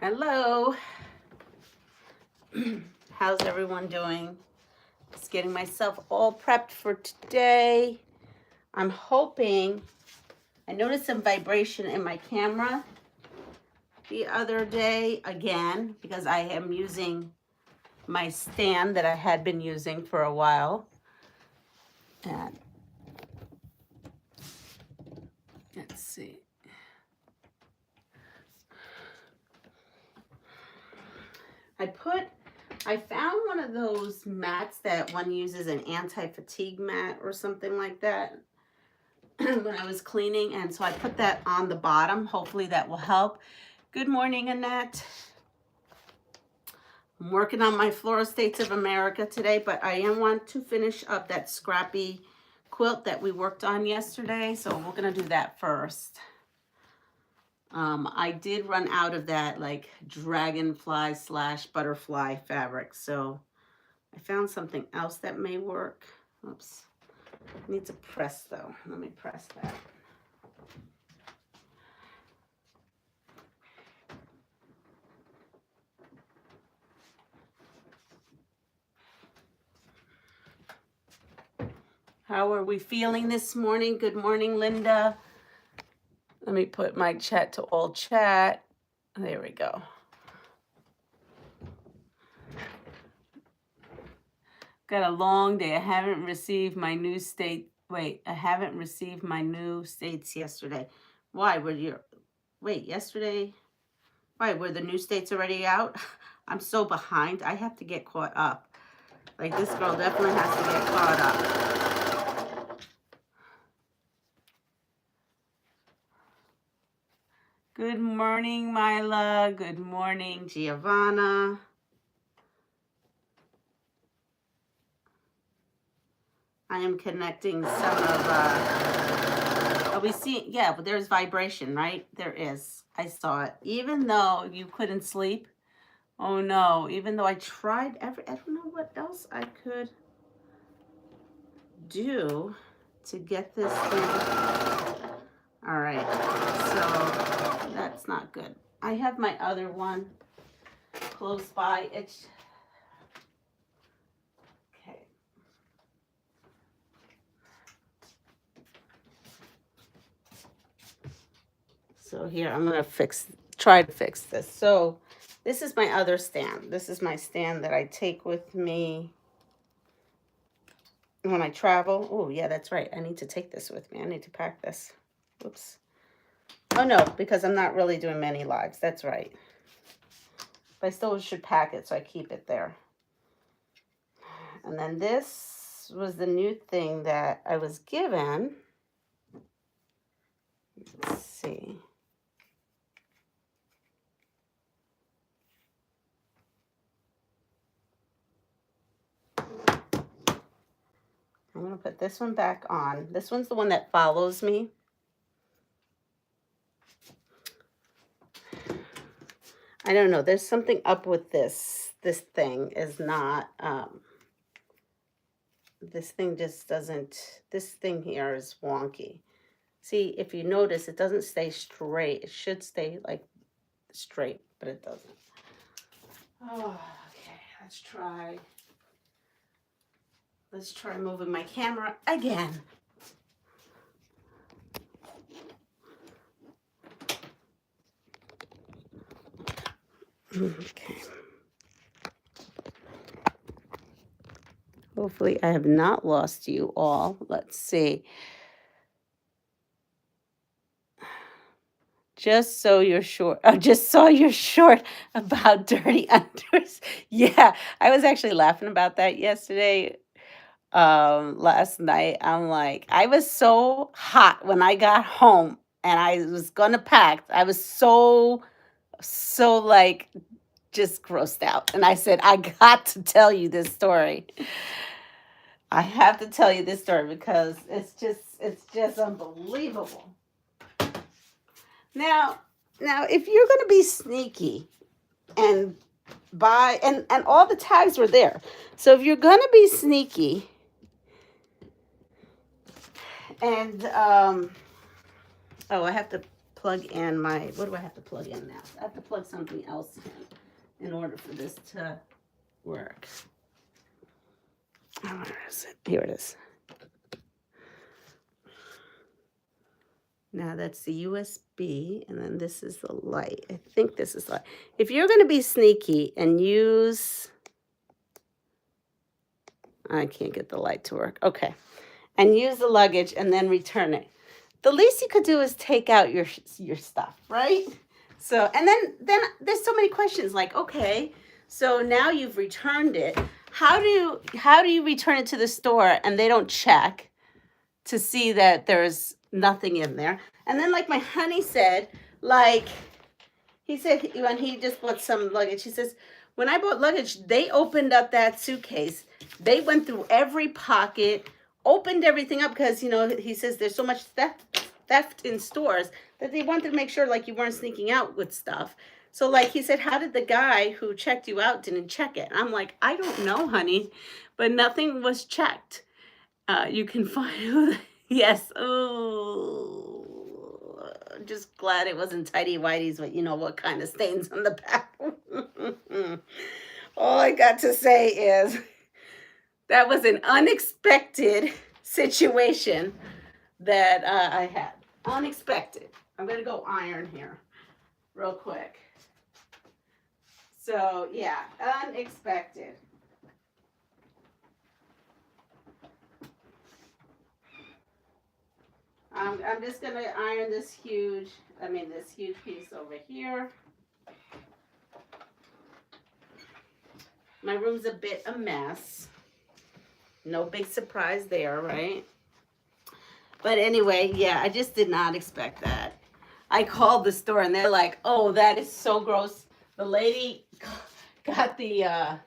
Hello. How's everyone doing? Just getting myself all prepped for today. I'm hoping, I noticed some vibration in my camera the other day again because I am using my stand that I had been using for a while. And let's see. I found one of those mats that one uses, an anti-fatigue mat or something like that, when I was cleaning, and so I put that on the bottom. Hopefully that will help. Good morning, Annette. I'm working on my Floral States of America today, but I want to finish up that Scrappy quilt that we worked on yesterday, so we're gonna do that first. I did run out of that like dragonfly / butterfly fabric, so I found something else that may work. Oops, I need to press though. Let me press that. How are we feeling this morning? Good morning, Linda. Let me put my chat to all chat. There we go. Got a long day. I haven't received my new state. Wait, I haven't received my new states yesterday. Why? Wait, yesterday? Why, were the new states already out? I'm so behind. I have to get caught up. Like, this girl definitely has to get caught up. Good morning, Mila. Good morning, Giovanna. I am connecting some of, are we seeing, yeah, but there's vibration, right? There is. I saw it. Even though you couldn't sleep. Oh no, even though I tried I don't know what else I could do to get this thing. All right, so that's not good. I have my other one close by. It's okay. So here, I'm gonna try to fix this. So this is my other stand. This is my stand that I take with me when I travel. Oh yeah, that's right. I need to take this with me. I need to pack this. Whoops. Oh no, because I'm not really doing many lives. That's right. But I still should pack it so I keep it there. And then this was the new thing that I was given. Let's see. I'm going to put this one back on. This one's the one that follows me. I don't know. There's something up with this. This thing is not, this thing just doesn't, this thing here is wonky. See, if you notice, it doesn't stay straight. It should stay like straight, but it doesn't. Oh, okay. Let's try moving my camera again. Okay. Hopefully I have not lost you all. Let's see. Just saw your short about dirty unders. Yeah, I was actually laughing about that yesterday. Last night. I'm like, I was so hot when I got home and I was gonna pack. I was so like just grossed out. And I said, I got to tell you this story. I have to tell you this story because it's just unbelievable. Now, if you're going to be sneaky and buy, and all the tags were there. So if you're going to be sneaky and, oh, I have to plug in my, what do I have to plug in now? I have to plug something else in order for this to work. Oh, where is it? Here it is. Now that's the USB, and then this is the light. I think this is light. If you're going to be sneaky and use, I can't get the light to work. Okay. And use the luggage and then return it. The least you could do is take out your stuff, right? So, and then there's so many questions like, okay, so now you've returned it. How do you return it to the store and they don't check to see that there's nothing in there? And then like my honey said, like he said when he just bought some luggage, he says, when I bought luggage, they opened up that suitcase. They went through every pocket, opened everything up because, you know, he says there's so much theft in stores that they wanted to make sure like you weren't sneaking out with stuff. So like he said, how did the guy who checked you out didn't check it? I'm like, I don't know, honey, but nothing was checked. You can find who yes. Oh, just glad it wasn't tidy whities with, you know, what kind of stains on the back. All I got to say is that was an unexpected situation that I had. Unexpected. I'm going to go iron here real quick. So, yeah, unexpected. I'm just going to iron this huge piece over here. My room's a bit a mess. No big surprise there, right? But anyway, yeah, I just did not expect that. I called the store and they're like, oh, that is so gross. The lady got the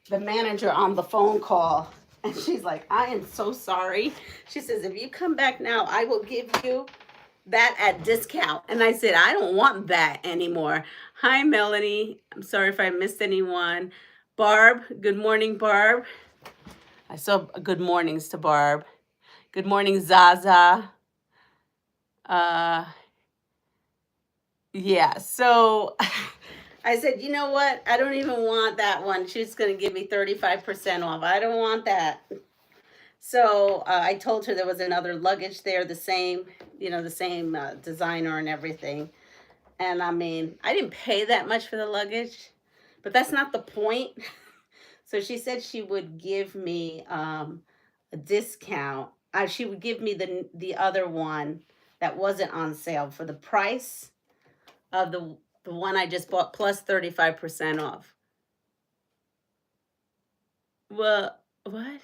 manager on the phone call and she's like, I am so sorry. She says, if you come back now, I will give you that at discount. And I said, I don't want that anymore. Hi, Melanie. I'm sorry if I missed anyone. Barb, good morning, Barb. I saw good mornings to Barb. Good morning, Zaza. Yeah, so I said, you know what? I don't even want that one. She's going to give me 35% off. I don't want that. So I told her there was another luggage there, the same, you know, the same designer and everything. And I mean, I didn't pay that much for the luggage, but that's not the point. So she said she would give me a discount. She would give me the other one that wasn't on sale for the price of the one I just bought plus 35% off. Well, what?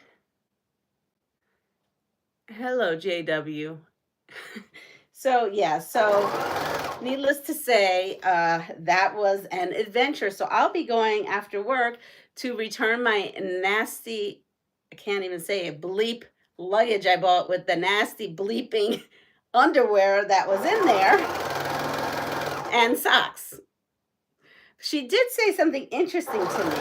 Hello, JW. So yeah, so needless to say, that was an adventure. So I'll be going after work to return my nasty, I can't even say it, bleep luggage I bought with the nasty bleeping underwear that was in there and socks. She did say something interesting to me.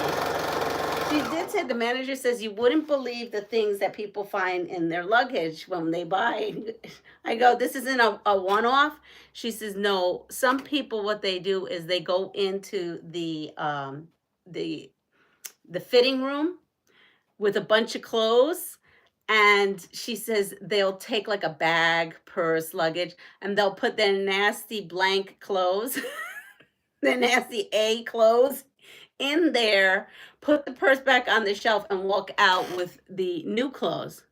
She did say, the manager says, you wouldn't believe the things that people find in their luggage when they buy. I go, this isn't a one-off? She says, no, some people, what they do is they go into the fitting room with a bunch of clothes. And she says they'll take like a bag, purse, luggage, and they'll put their nasty blank clothes, their nasty A clothes in there, put the purse back on the shelf, and walk out with the new clothes.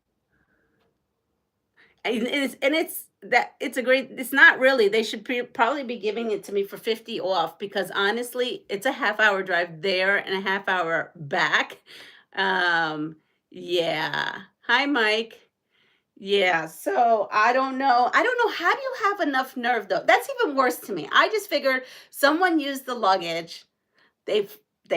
And it's not really, they should probably be giving it to me for 50 off, because honestly, it's a half-hour drive there and a half-hour back. Yeah. Hi, Mike. Yeah, so I don't know. How do you have enough nerve, though? That's even worse to me. I just figured someone used the luggage. They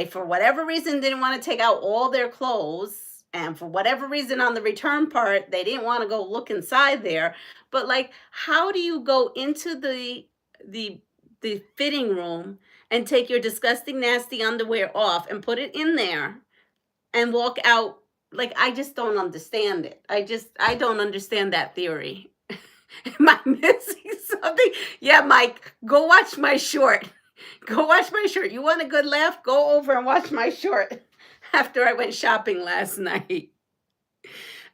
for whatever reason didn't want to take out all their clothes, and for whatever reason on the return part they didn't want to go look inside there. But like, how do you go into the fitting room and take your disgusting nasty underwear off and put it in there and walk out? Like, I just don't understand it. I don't understand that theory. Am I missing something? Yeah, Mike, go watch my short. Go watch my short. You want a good laugh? Go over and watch my short after I went shopping last night.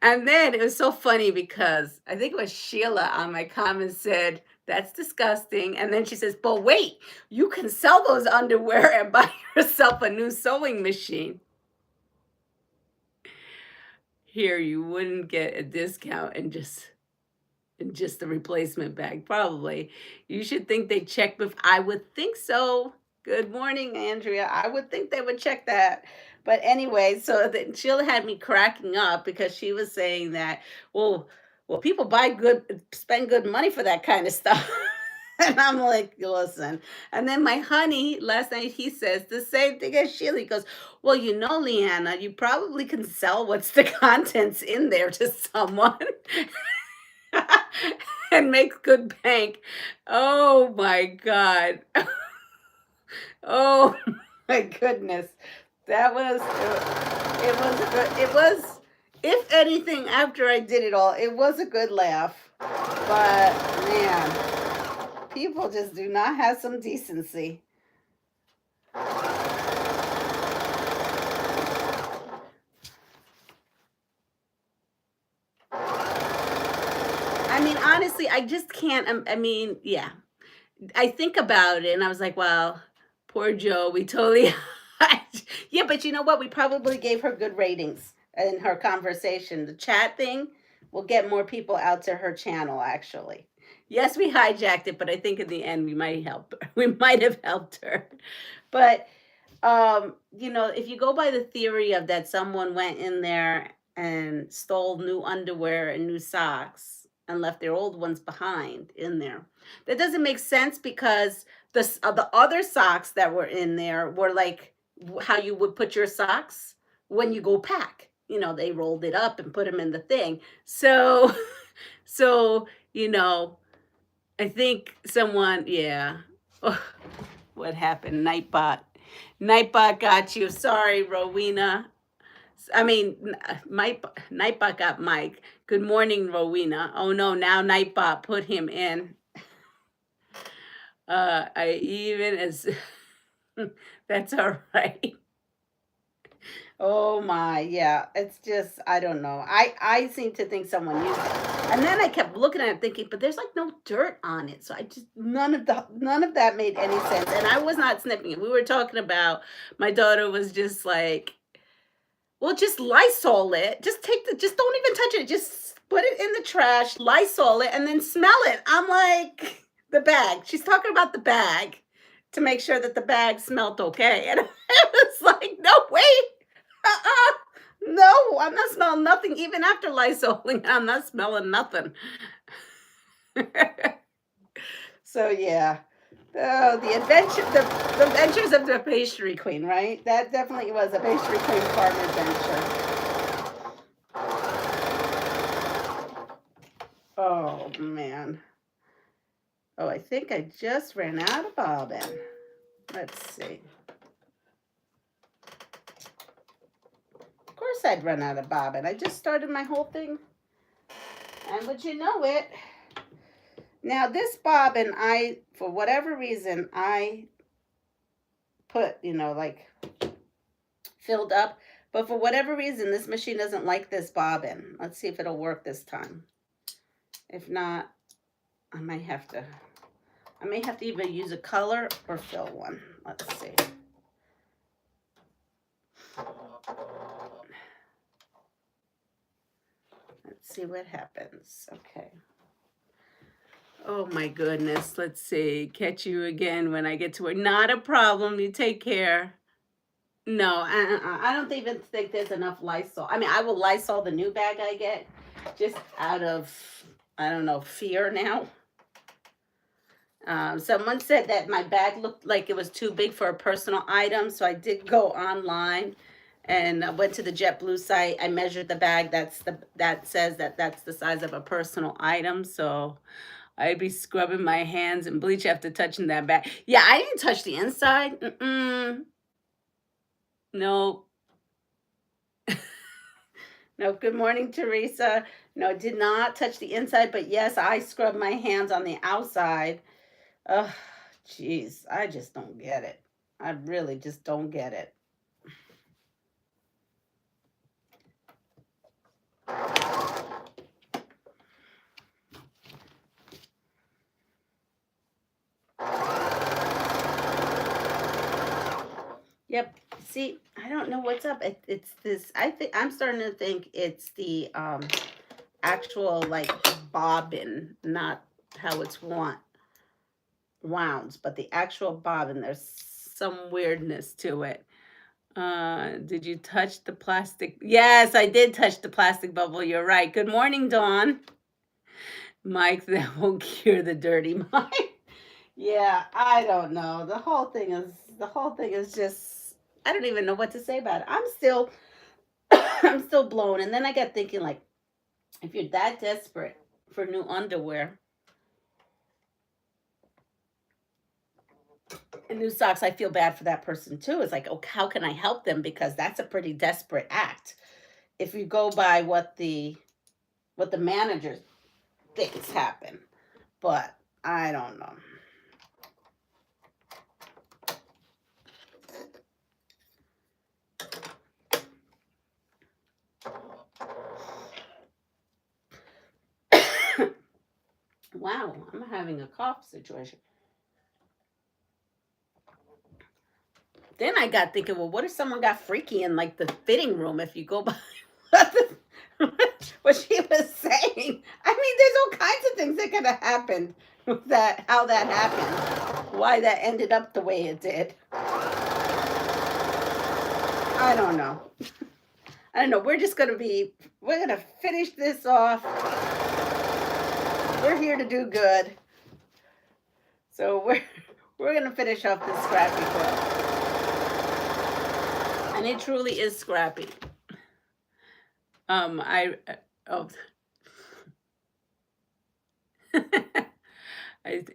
And then it was so funny because I think it was Sheila on my comments said, "That's disgusting." And then she says, "But wait, you can sell those underwear and buy yourself a new sewing machine." Here, you wouldn't get a discount and just the replacement bag, probably. You should think they check I would think so. Good morning, Andrea. I would think they would check that. But anyway, so then Sheila had me cracking up because she was saying that, well, people spend good money for that kind of stuff. And I'm like, listen. And then my honey, last night, he says the same thing as Sheila. He goes, well, Leanna, you probably can sell what's the contents in there to someone. And makes good bank. Oh my God. Oh my goodness. That was it was good. It was, if anything, after I did it all, it was a good laugh. But man, people just do not have some decency. I mean, honestly, I just can't. I mean, yeah, I think about it and I was like, well, poor Joe, we totally yeah, but you know what? We probably gave her good ratings in her conversation. The chat thing will get more people out to her channel, actually. Yes, we hijacked it, but I think in the end we might help her. We might have helped her. But if you go by the theory of that someone went in there and stole new underwear and new socks and left their old ones behind in there, that doesn't make sense because the other socks that were in there were like how you would put your socks when you go pack. They rolled it up and put them in the thing. So, so I think someone, yeah. What happened? Nightbot got you. Sorry, Rowena. I mean, Nightbot got Mike. Good morning, Rowena. Oh no, now Nightbot put him in. I even as that's all right. Oh my, yeah. It's just I don't know. I seem to think someone used it. And then I kept looking at it thinking, but there's like no dirt on it. So I just none of that made any sense. And I was not snipping it. We were talking about my daughter was just like, well, just Lysol it. Just don't even touch it. Just put it in the trash, Lysol it, and then smell it. I'm like, the bag. She's talking about the bag to make sure that the bag smelled okay. And I was like, no, wait. Uh-uh. No, I'm not smelling nothing. Even after Lysoling, I'm not smelling nothing. So yeah. Oh, the adventures of the pastry queen, right? That definitely was a pastry queen farm adventure. Oh man. Oh, I think I just ran out of bobbin. Let's see. Of course I'd run out of bobbin. I just started my whole thing. And would you know it? Now this bobbin, for whatever reason, I put, like filled up. But for whatever reason, this machine doesn't like this bobbin. Let's see if it'll work this time. If not, I may have to either use a color or fill one. Let's see. Let's see what happens. Okay. Oh my goodness. Let's see. Catch you again when I get to work. Not a problem. You take care. No, I don't even think there's enough Lysol. I mean, I will Lysol the new bag I get just out of, I don't know, fear now. Someone said that my bag looked like it was too big for a personal item, so I did go online and I went to the JetBlue site. I measured the bag. That says that's the size of a personal item. So I'd be scrubbing my hands and bleach after touching that bag. Yeah, I didn't touch the inside. No. No, good morning, Teresa. No, it did not touch the inside, but yes, I scrubbed my hands on the outside. Ugh, jeez, I just don't get it. I really just don't get it. Yep. See, I don't know what's up. It's this. I think I'm starting to think it's the actual like bobbin, not how it's wound, but the actual bobbin. There's some weirdness to it. Did you touch the plastic? Yes, I did touch the plastic bubble. You're right. Good morning, Dawn. Mike, that won't cure the dirty mind. Yeah, I don't know. The whole thing is just I don't even know what to say about it. I'm still I'm still blown. And then I got thinking like if you're that desperate for new underwear and new socks, I feel bad for that person too. It's like, oh, how can I help them? Because that's a pretty desperate act. If you go by what the manager thinks happen. But I don't know. Wow, I'm having a cough situation. Then I got thinking, well, what if someone got freaky in like the fitting room if you go by what she was saying? I mean, there's all kinds of things that could have happened with that, how that happened, why that ended up the way it did. I don't know. I don't know. We're gonna finish this off. We're here to do good. So we're gonna finish off this scrappy quilt. And it truly is scrappy. I oh I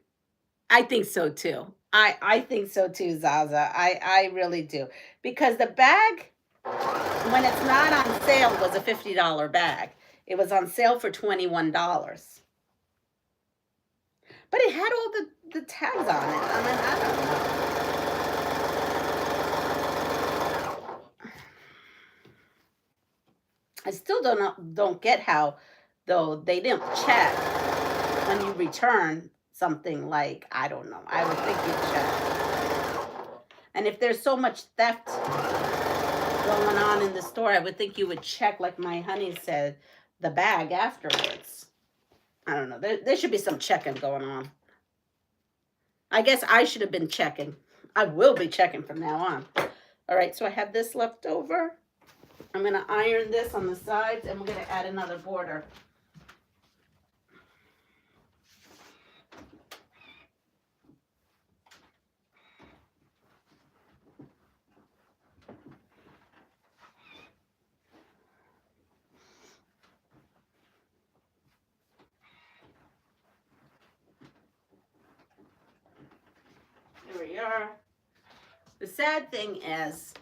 I think so too. I think so too, Zaza. I really do. Because the bag, when it's not on sale, was a $50 bag. It was on sale for $21. But it had all the tags on it. I mean, I don't know. I still don't get how though they didn't check when you return something like I don't know. I would think you'd check. And if there's so much theft going on in the store, I would think you would check, like my honey said, the bag afterwards. I don't know. There should be some checking going on. I guess I should have been checking. I will be checking from now on. All right, so I have this left over. I'm going to iron this on the sides, and we're going to add another border. Here we are. The sad thing is,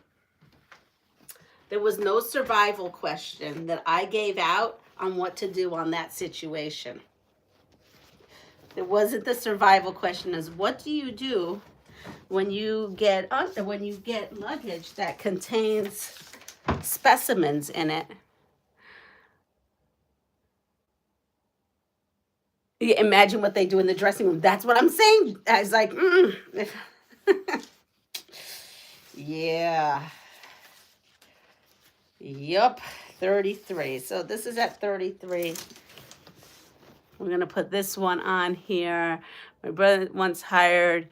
there was no survival question that I gave out on what to do on that situation. There wasn't the survival question as what do you do when you get luggage that contains specimens in it? You imagine what they do in the dressing room. That's what I'm saying. I was like, yeah. Yup, 33. So this is at 33. We're going to put this one on here. My brother once hired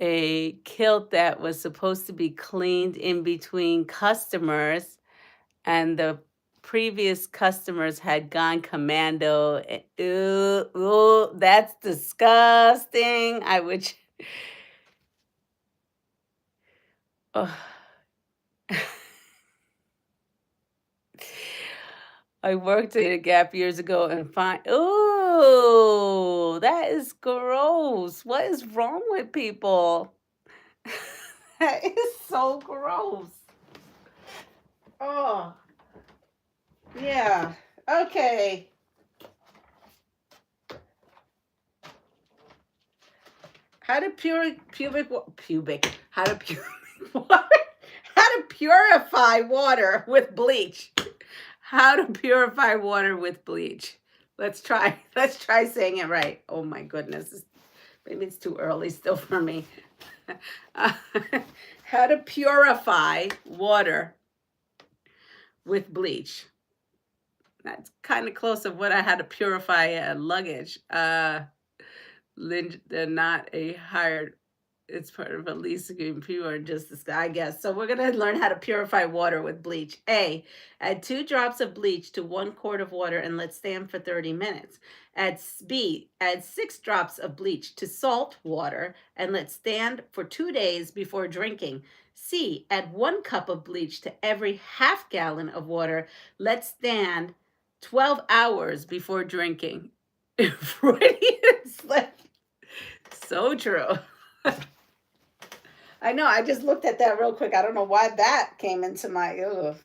a kilt that was supposed to be cleaned in between customers, and the previous customers had gone commando. Ooh, ooh, that's disgusting. I would. Oh. I worked at a Gap years ago and ooh, that is gross. What is wrong with people? That is so gross. Oh, yeah. Okay. How to pubic how to water, how to purify water with bleach. How to purify water with bleach. Let's try. Let's try saying it right. Oh my goodness. Maybe it's too early still for me. Uh, how to purify water with bleach. That's kind of close of what I had to purify luggage. They're not a hired, it's part of a lease agreement, pure and just this guy, I guess. So we're gonna learn how to purify water with bleach. A, add 2 drops of bleach to 1 quart of water and let stand for 30 minutes. B, add 6 drops of bleach to salt water and let stand for 2 days before drinking. C, add 1 cup of bleach to every half gallon of water. Let stand 12 hours before drinking. Freudian slip. So true. I know, I just looked at that real quick. I don't know why that came into my, ugh.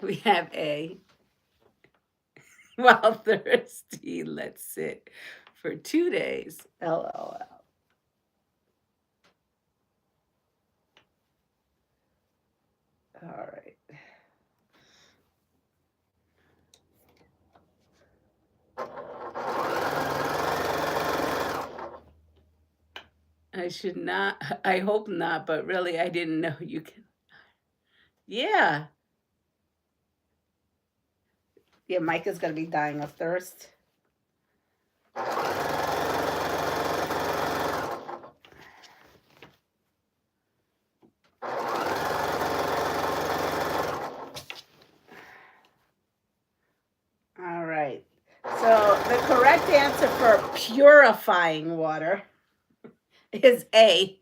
We have A. While thirsty, let's sit for 2 days. LOL. All right. I should not, I hope not, but really, I didn't know you can. Yeah. Yeah, Micah's going to be dying of thirst. All right. So the correct answer for purifying water is A.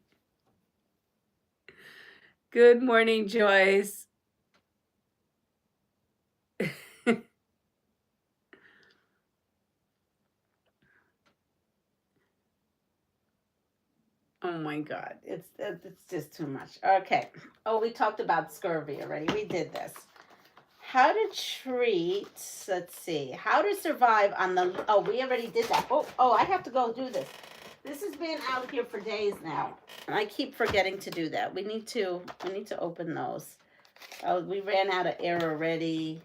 Good morning, Joyce. Oh my God, it's just too much. Okay. Oh, we talked about scurvy already. We did this. How to treat, let's see, how to survive on the, oh, we already did that. Oh, I have to go do this. This has been out here for days now, and I keep forgetting to do that. We need to open those. Oh, we ran out of air already.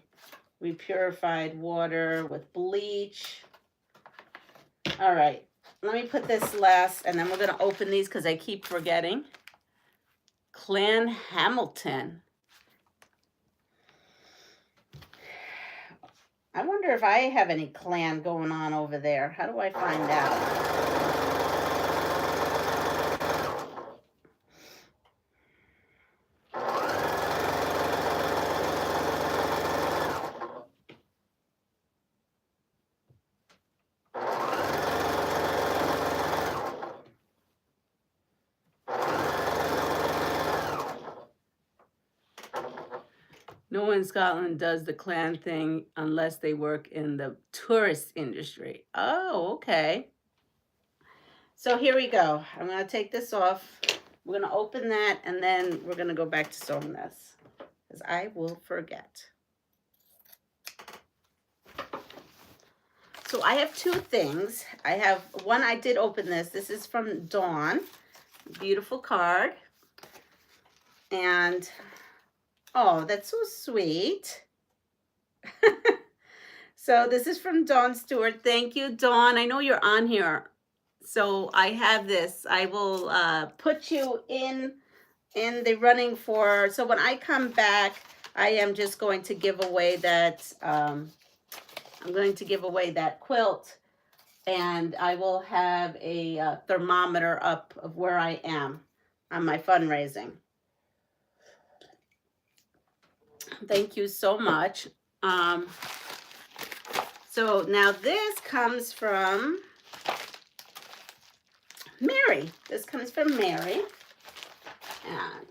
We purified water with bleach. All right, let me put this last, and then we're going to open these because I keep forgetting. Clan Hamilton. I wonder if I have any clan going on over there. How do I find out? No one in Scotland does the clan thing unless they work in the tourist industry. Oh, okay. So here we go. I'm going to take this off. We're going to open that, and then we're going to go back to sewing this, because I will forget. So I have 2 things. I have one, I did open this. This is from Dawn. Beautiful card. And, oh, that's so sweet. So this is from Dawn Stewart. Thank you, Dawn. I know you're on here. So I have this. I will put you in the running for, so when I come back, I am just going to give away that, I'm going to give away that quilt, and I will have a thermometer up of where I am on my fundraising. Thank you so much. So now this comes from Mary. This comes from Mary. And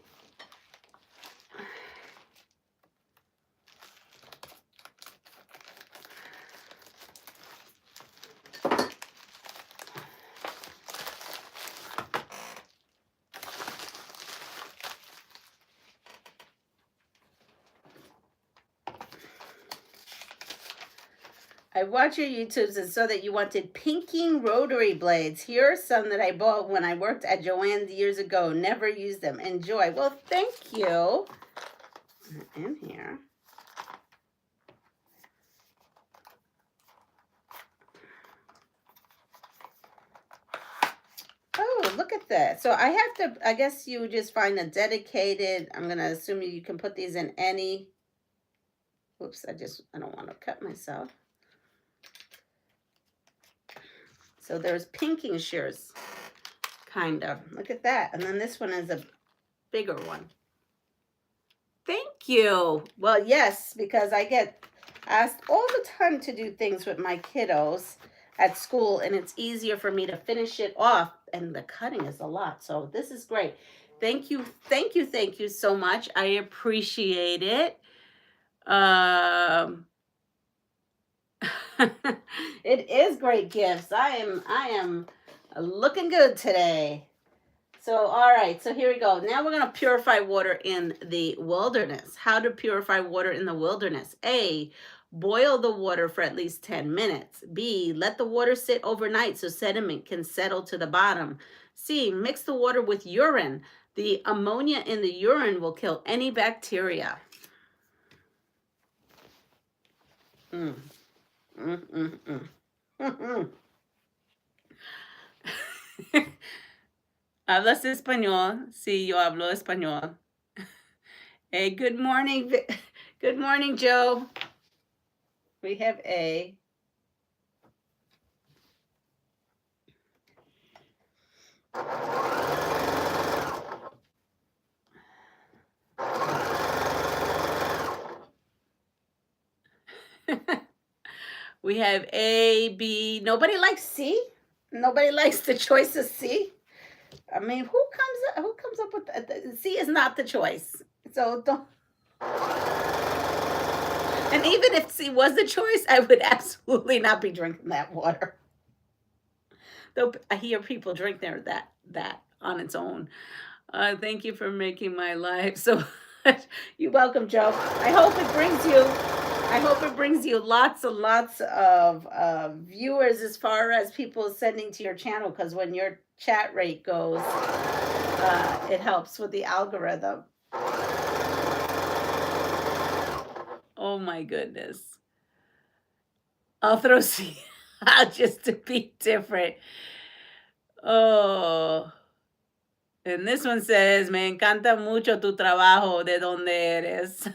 I watch your YouTubes and saw that you wanted pinking rotary blades. Here are some that I bought when I worked at Joann's years ago. Never used them. Enjoy. Well, thank you. In here. Oh, look at that. So I have to, I guess you just find a dedicated, I'm going to assume you can put these in any, oops, I don't want to cut myself. So there's pinking shears, kind of. Look at that. And then this one is a bigger one. Thank you. Well, yes, because I get asked all the time to do things with my kiddos at school, and it's easier for me to finish it off, and the cutting is a lot. So this is great. Thank you. Thank you. Thank you so much. I appreciate it. It is great gifts. I am looking good today. So, all right, so here we go. Now we're going to purify water in the wilderness. How to purify water in the wilderness. A, boil the water for at least 10 minutes. B, let the water sit overnight so sediment can settle to the bottom. C, mix the water with urine. The ammonia in the urine will kill any bacteria. ¿Hablas español? Sí, yo hablo español. Hey, good morning. Good morning, Joe. We have A. We have A, B. Nobody likes C? Nobody likes the choice of C? I mean, who comes up with C is not the choice. So don't. And even if C was the choice, I would absolutely not be drinking that water. Though I hear people drink that on its own. Thank you for making my life so much. You're welcome, Joe. I hope it brings you lots and lots of viewers as far as people sending to your channel, because when your chat rate goes, it helps with the algorithm. Oh my goodness. I'll throw C out just to be different. Oh. And this one says, me encanta mucho tu trabajo, de donde eres.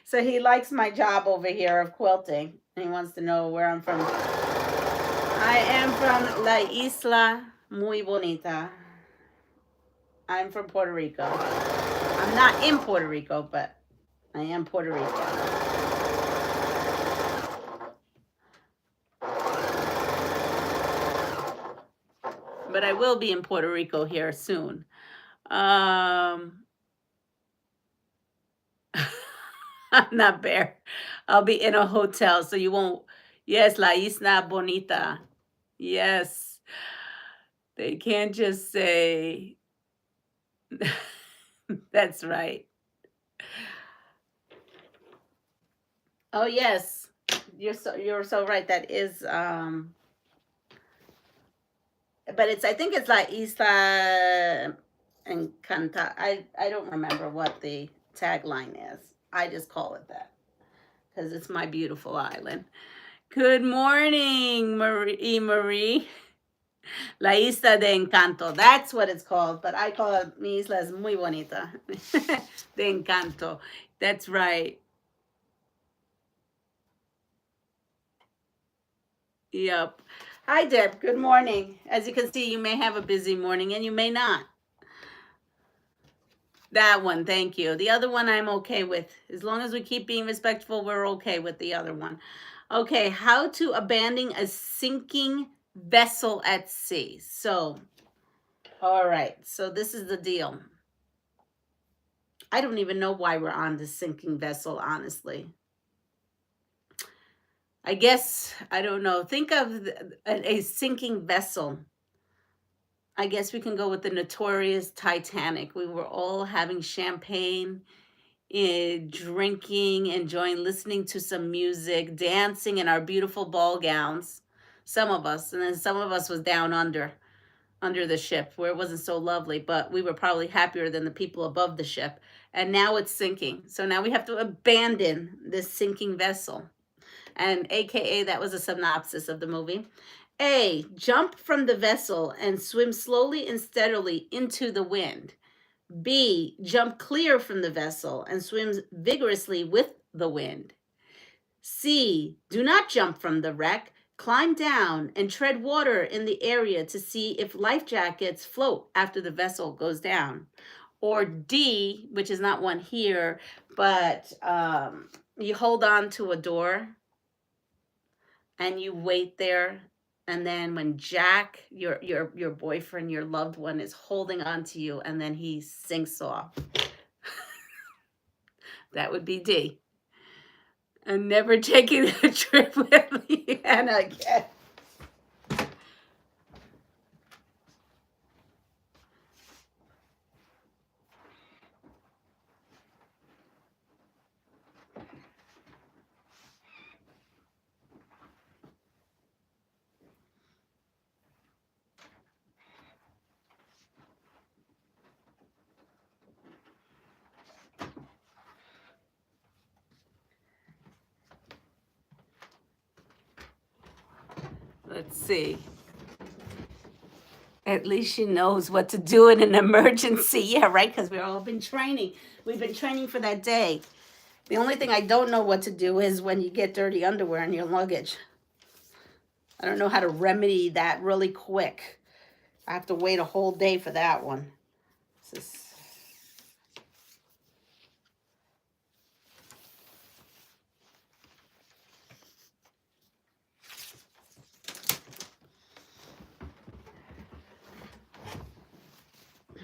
So he likes my job over here of quilting. And he wants to know where I'm from. I am from La Isla Muy Bonita. I'm from Puerto Rico. I'm not in Puerto Rico, but I am Puerto Rico. But I will be in Puerto Rico here soon. Not Bear. I'll be in a hotel, so you won't. Yes, La Isla Bonita. Yes. They can't just say. That's right. Oh yes, you're so right. That is but I think it's like Isla Encanta. I don't remember what the tagline is. I just call it that because it's my beautiful island. Good morning, Marie. La Isla de Encanto. That's what it's called, but I call it Mi Isla es muy bonita. De Encanto. That's right. Yep. Hi, Deb. Good morning. As you can see, you may have a busy morning and you may not. That one, thank you. The other one I'm okay with. As long as we keep being respectful, we're okay with the other one. Okay, how to abandon a sinking vessel at sea. So, all right. So this is the deal. I don't even know why we're on this sinking vessel, honestly. I guess, I don't know. Think of a sinking vessel. I guess we can go with the notorious Titanic. We were all having champagne drinking, enjoying, listening to some music, dancing in our beautiful ball gowns. Some of us, and then some of us was down under the ship where it wasn't so lovely, but we were probably happier than the people above the ship. And now it's sinking. So now we have to abandon this sinking vessel. And AKA, that was a synopsis of the movie. A, jump from the vessel and swim slowly and steadily into the wind. B, jump clear from the vessel and swim vigorously with the wind. C, do not jump from the wreck. Climb down and tread water in the area to see if life jackets float after the vessel goes down. Or D, which is not one here, but you hold on to a door and you wait there. And then when Jack, your boyfriend, your loved one, is holding on to you, and then he sinks off. That would be D. And never taking a trip with Leanna again. Let's see. At least she knows what to do in an emergency. Yeah, right, because we've all been training. We've been training for that day. The only thing I don't know what to do is when you get dirty underwear in your luggage. I don't know how to remedy that really quick. I have to wait a whole day for that one. This is...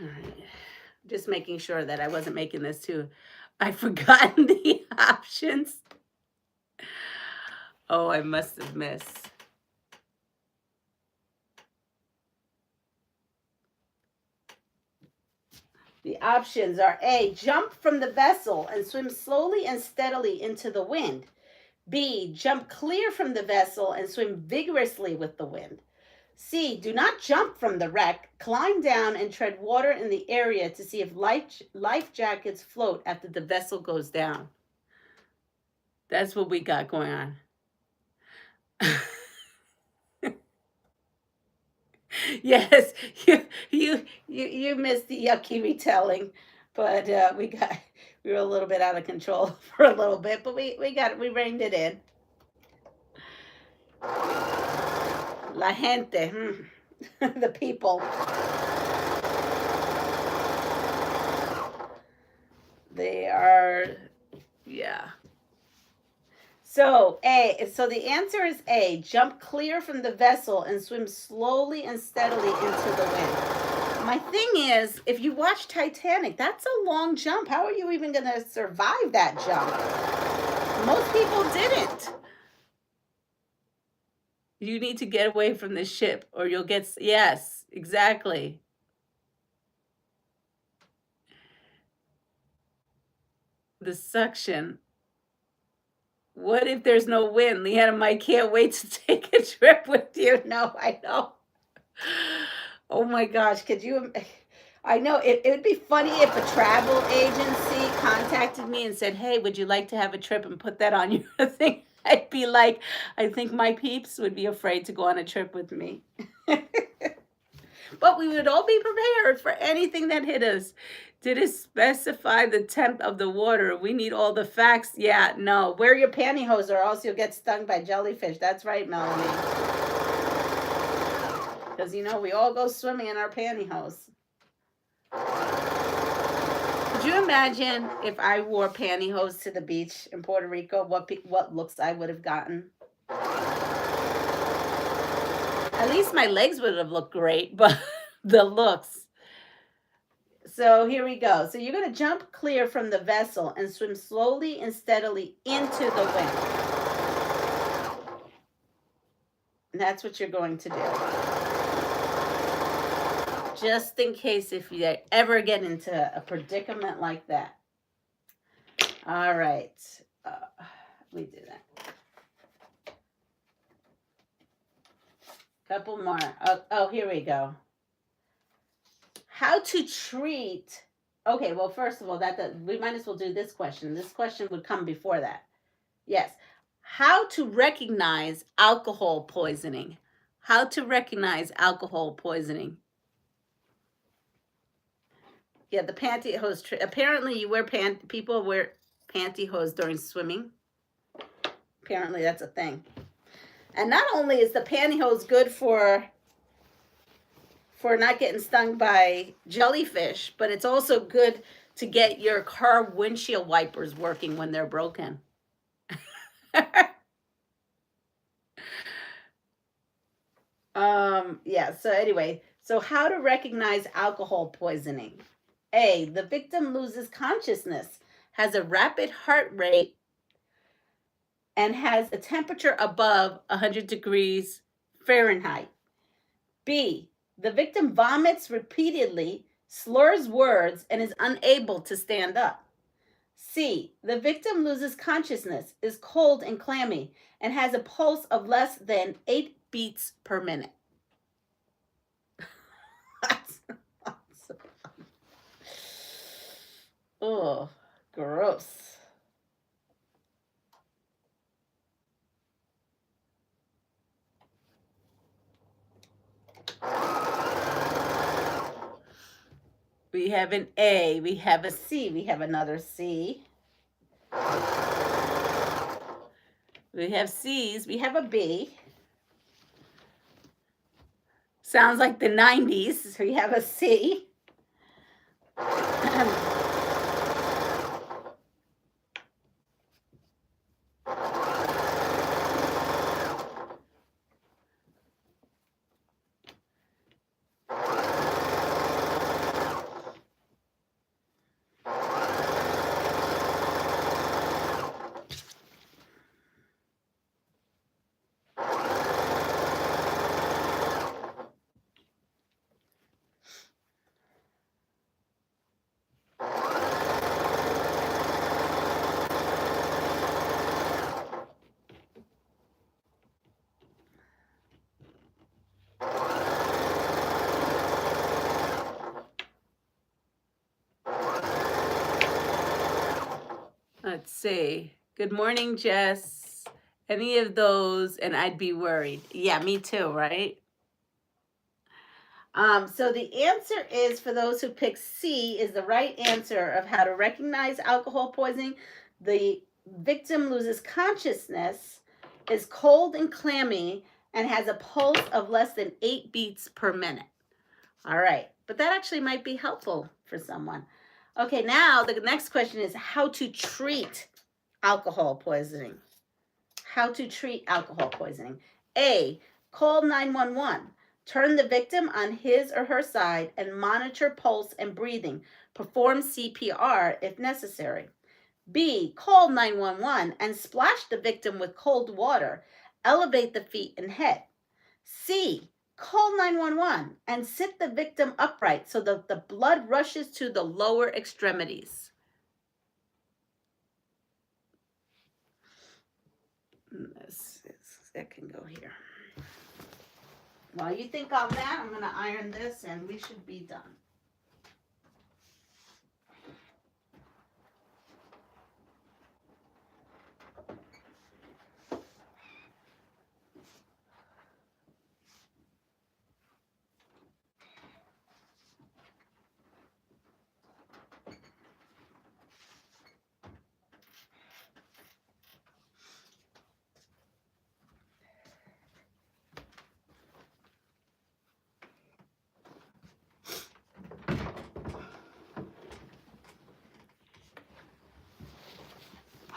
All right. Just making sure that I wasn't making this too. I've forgotten the options. Oh, I must have missed. The options are A, jump from the vessel and swim slowly and steadily into the wind. B, jump clear from the vessel and swim vigorously with the wind. C, do not jump from the wreck. Climb down and tread water in the area to see if life jackets float after the vessel goes down. That's what we got going on. Yes, you missed the yucky retelling, but we were a little bit out of control for a little bit, but we reined it in. La gente, the people. They are, yeah. So the answer is A, jump clear from the vessel and swim slowly and steadily into the wind. My thing is, if you watch Titanic, that's a long jump. How are you even going to survive that jump? Most people didn't. You need to get away from the ship or you'll get, yes, exactly. The suction. What if there's no wind? Leanna, I can't wait to take a trip with you. No, I know. Oh my gosh, could you? I know it would be funny if a travel agency contacted me and said, hey, would you like to have a trip and put that on your thing? I'd be like, I think my peeps would be afraid to go on a trip with me. But we would all be prepared for anything that hit us. Did it specify the temp of the water? We need all the facts. Yeah, no. Wear your pantyhose or else you'll get stung by jellyfish. That's right, Melanie. Because, you know, we all go swimming in our pantyhose. Could you imagine if I wore pantyhose to the beach in Puerto Rico? What looks I would have gotten? At least my legs would have looked great, but the looks. So here we go. So you're going to jump clear from the vessel and swim slowly and steadily into the wind. And that's what you're going to do. Just in case if you ever get into a predicament like that. All right. We do that. Couple more. Oh, here we go. How to treat. Okay, well, first of all, we might as well do this question. This question would come before that. Yes. How to recognize alcohol poisoning. How to recognize alcohol poisoning. Yeah, the pantyhose. Apparently, people wear pantyhose during swimming. Apparently, that's a thing. And not only is the pantyhose good for not getting stung by jellyfish, but it's also good to get your car windshield wipers working when they're broken. Yeah, so anyway, so how to recognize alcohol poisoning. A, the victim loses consciousness, has a rapid heart rate, and has a temperature above 100 degrees Fahrenheit. B, the victim vomits repeatedly, slurs words, and is unable to stand up. C, the victim loses consciousness, is cold and clammy, and has a pulse of less than 8 beats per minute. Oh, gross. We have an A, we have a C, we have another C. We have C's, we have a B. Sounds like the 90s, so we have a C. Let's see. Good morning, Jess. Any of those, and I'd be worried. Yeah, me too, right? So the answer is, for those who pick C, is the right answer of how to recognize alcohol poisoning. The victim loses consciousness, is cold and clammy, and has a pulse of less than 8 beats per minute. All right, but that actually might be helpful for someone. Okay, now the next question is how to treat alcohol poisoning. How to treat alcohol poisoning. A, call 911. Turn the victim on his or her side and monitor pulse and breathing. Perform CPR if necessary. B, call 911 and splash the victim with cold water. Elevate the feet and head. C, call 911 and sit the victim upright so that the blood rushes to the lower extremities. That can go here. While you think on that, I'm going to iron this and we should be done.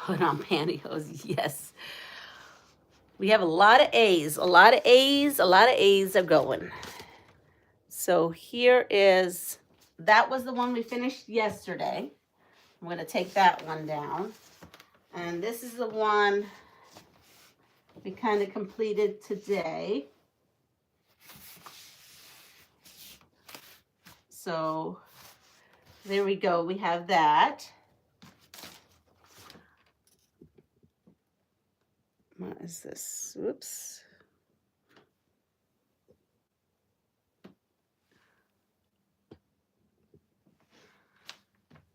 Put on pantyhose, yes. We have a lot of A's, a lot of A's, a lot of A's are going. So here is, that was the one we finished yesterday. I'm going to take that one down. And this is the one we kind of completed today. So there we go, we have that. is this? Oops.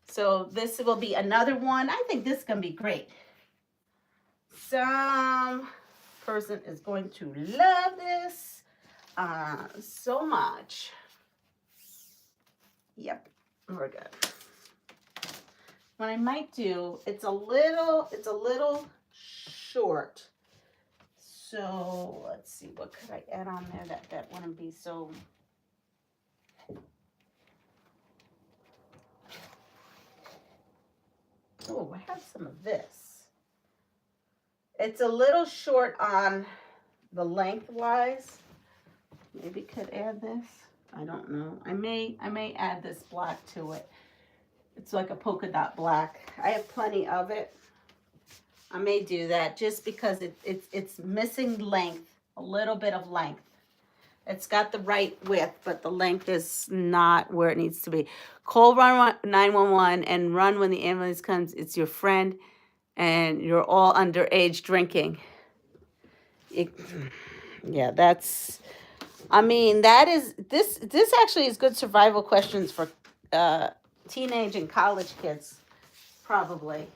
So this will be another one. I think this is going to be great. Some person is going to love this so much. Yep, we're good. What I might do, it's a little short. So let's see, what could I add on there that wouldn't be so. Oh, I have some of this. It's a little short on the lengthwise. Maybe could add this. I don't know. I may add this black to it. It's like a polka dot black. I have plenty of it. I may do that just because it's missing length, a little bit of length. It's got the right width, but the length is not where it needs to be. Call 911 and run when the ambulance comes. It's your friend, and you're all underage drinking. Yeah, that's. I mean, that is this. This actually is good survival questions for teenage and college kids, probably.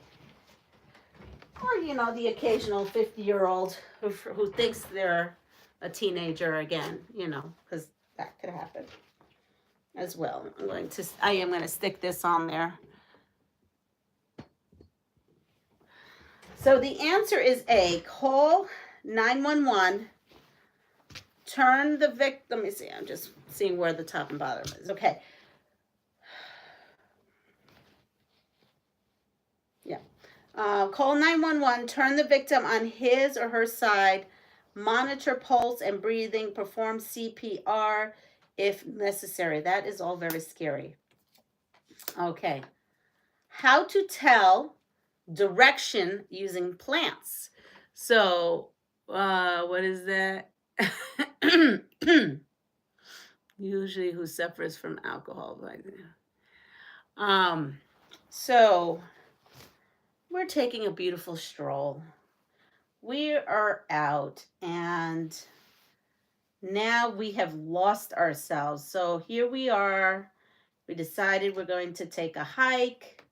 Or, you know, the occasional 50-year-old who thinks they're a teenager again, you know, because that could happen as well. I am going to stick this on there. So the answer is A, call 911, turn the victim. Let me see, I'm just seeing where the top and bottom is. Okay. Yeah. Call 911, turn the victim on his or her side, monitor pulse and breathing, perform CPR if necessary. That is all very scary. Okay. How to tell direction using plants. So, what is that? Usually who suffers from alcohol. So we're taking a beautiful stroll. We are out, and now we have lost ourselves. So here we are. We decided we're going to take a hike.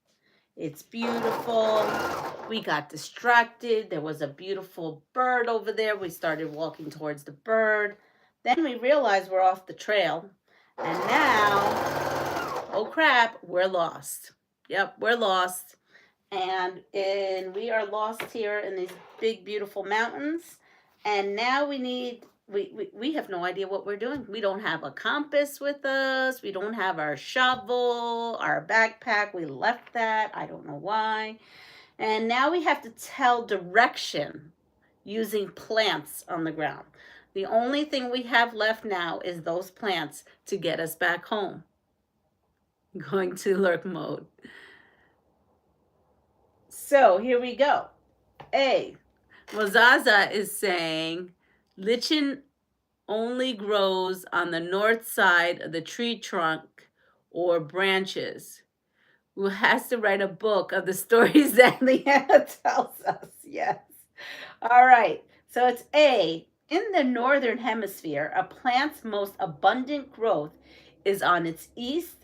It's beautiful. We got distracted. There was a beautiful bird over there. We started walking towards the bird. Then we realized we're off the trail. And now, oh crap, we're lost. Yep, we're lost. And we are lost here in these big, beautiful mountains. And now we have no idea what we're doing. We don't have a compass with us. We don't have our shovel, our backpack. We left that. I don't know why. And now we have to tell direction using plants on the ground. The only thing we have left now is those plants to get us back home. Going to lurk mode. So here we go. A. Mozaza is saying, lichen only grows on the north side of the tree trunk or branches. Who has to write a book of the stories that Leanna tells us. Yes. All right. So it's A. In the northern hemisphere, a plant's most abundant growth is on its east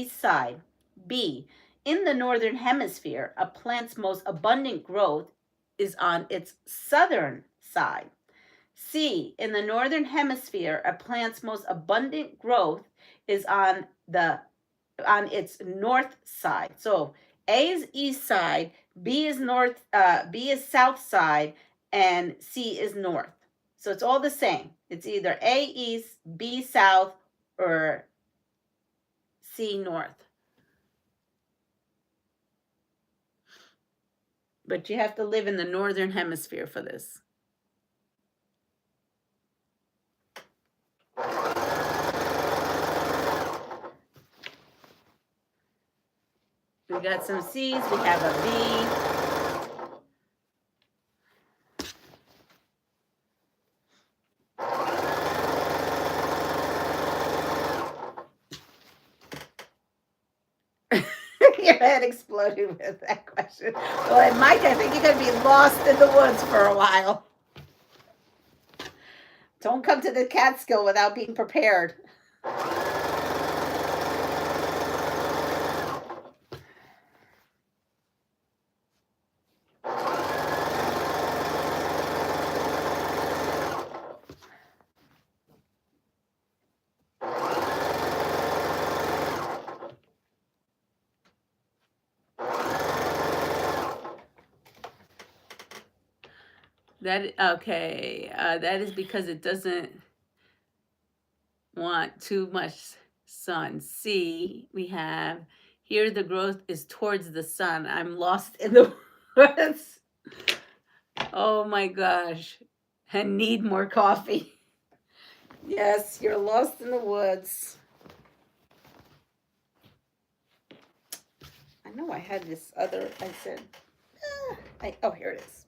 side. B. In the northern hemisphere, a plant's most abundant growth is on its southern side. C. In the northern hemisphere, a plant's most abundant growth is on its north side. So A is east side, B is south side, and C is north. So it's all the same. It's either A east, B south, or C north. But you have to live in the northern hemisphere for this. We got some C's, we have a B. Your head exploded with that question. Well, and Mike, I think you're going to be lost in the woods for a while. Don't come to the Catskill without being prepared. That okay. That is because it doesn't want too much sun. C, we have here the growth is towards the sun. I'm lost in the woods. Oh my gosh. And need more coffee. Yes, you're lost in the woods. I know I had this other, I said, oh, here it is.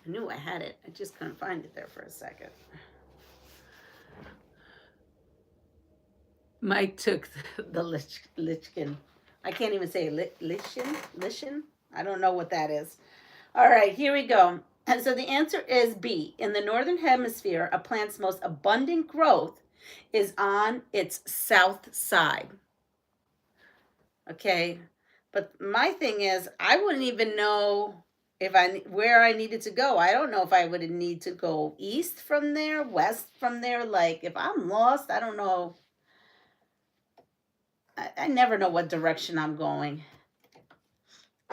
I knew I had it. I just couldn't find it there for a second. Mike took the Lichkin. I can't even say Lichen. I don't know what that is. All right, here we go. And so the answer is B. In the northern hemisphere, a plant's most abundant growth is on its south side. Okay, but my thing is, I wouldn't even know if where I needed to go. I don't know if I would need to go east from there, west from there. Like if I'm lost, I don't know. I never know what direction I'm going.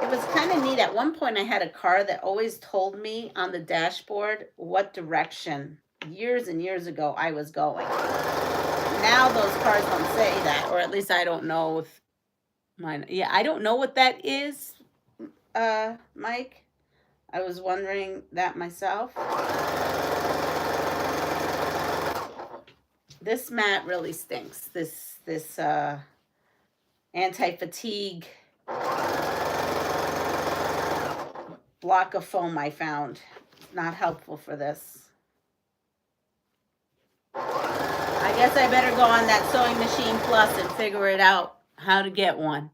It was kind of neat. At one point, I had a car that always told me on the dashboard what direction, years and years ago, I was going. Now those cars don't say that, or at least I don't know if mine. Yeah, I don't know what that is, Mike. I was wondering that myself. This mat really stinks. This anti-fatigue block of foam I found. Not helpful for this. I guess I better go on that Sewing Machine Plus and figure it out how to get one.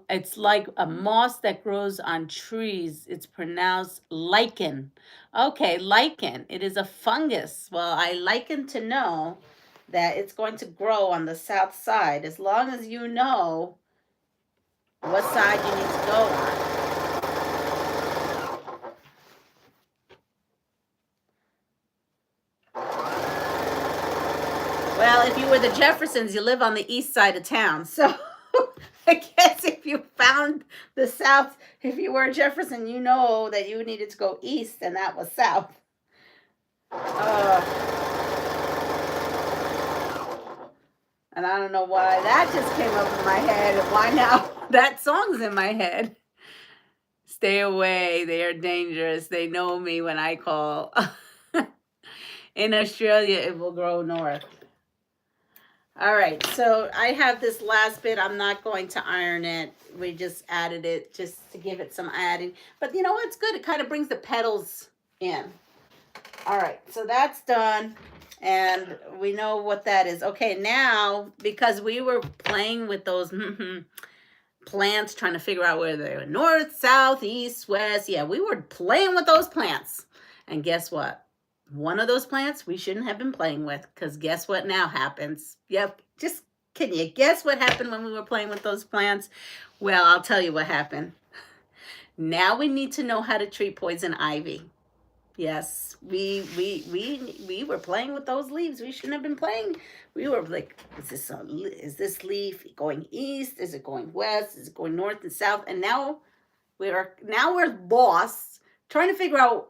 It's like a moss that grows on trees. It's pronounced lichen. Okay, lichen. It is a fungus. Well, I liken to know that it's going to grow on the south side as long as you know what side you need to go on. Well, if you were the Jeffersons, you live on the east side of town. So I guess if you found the south, if you were a Jefferson, you know that you needed to go east and that was south. And I don't know why that just came up in my head and why now that song's in my head. Stay away. They are dangerous. They know me when I call. In Australia, it will grow north. All right, so I have this last bit. I'm not going to iron it. We just added it just to give it some adding. But you know what's good? It kind of brings the petals in. All right, so that's done. And we know what that is. Okay, now, because we were playing with those plants, trying to figure out where they were, north, south, east, west. Yeah, we were playing with those plants. And guess what? One of those plants we shouldn't have been playing with, because guess what now happens? Yep, just can you guess what happened when we were playing with those plants? Well, I'll tell you what happened. Now we need to know how to treat poison ivy. Yes, we were playing with those leaves. We shouldn't have been playing. We were like, is this leaf going east? Is it going west? Is it going north and south? And now we're lost, trying to figure out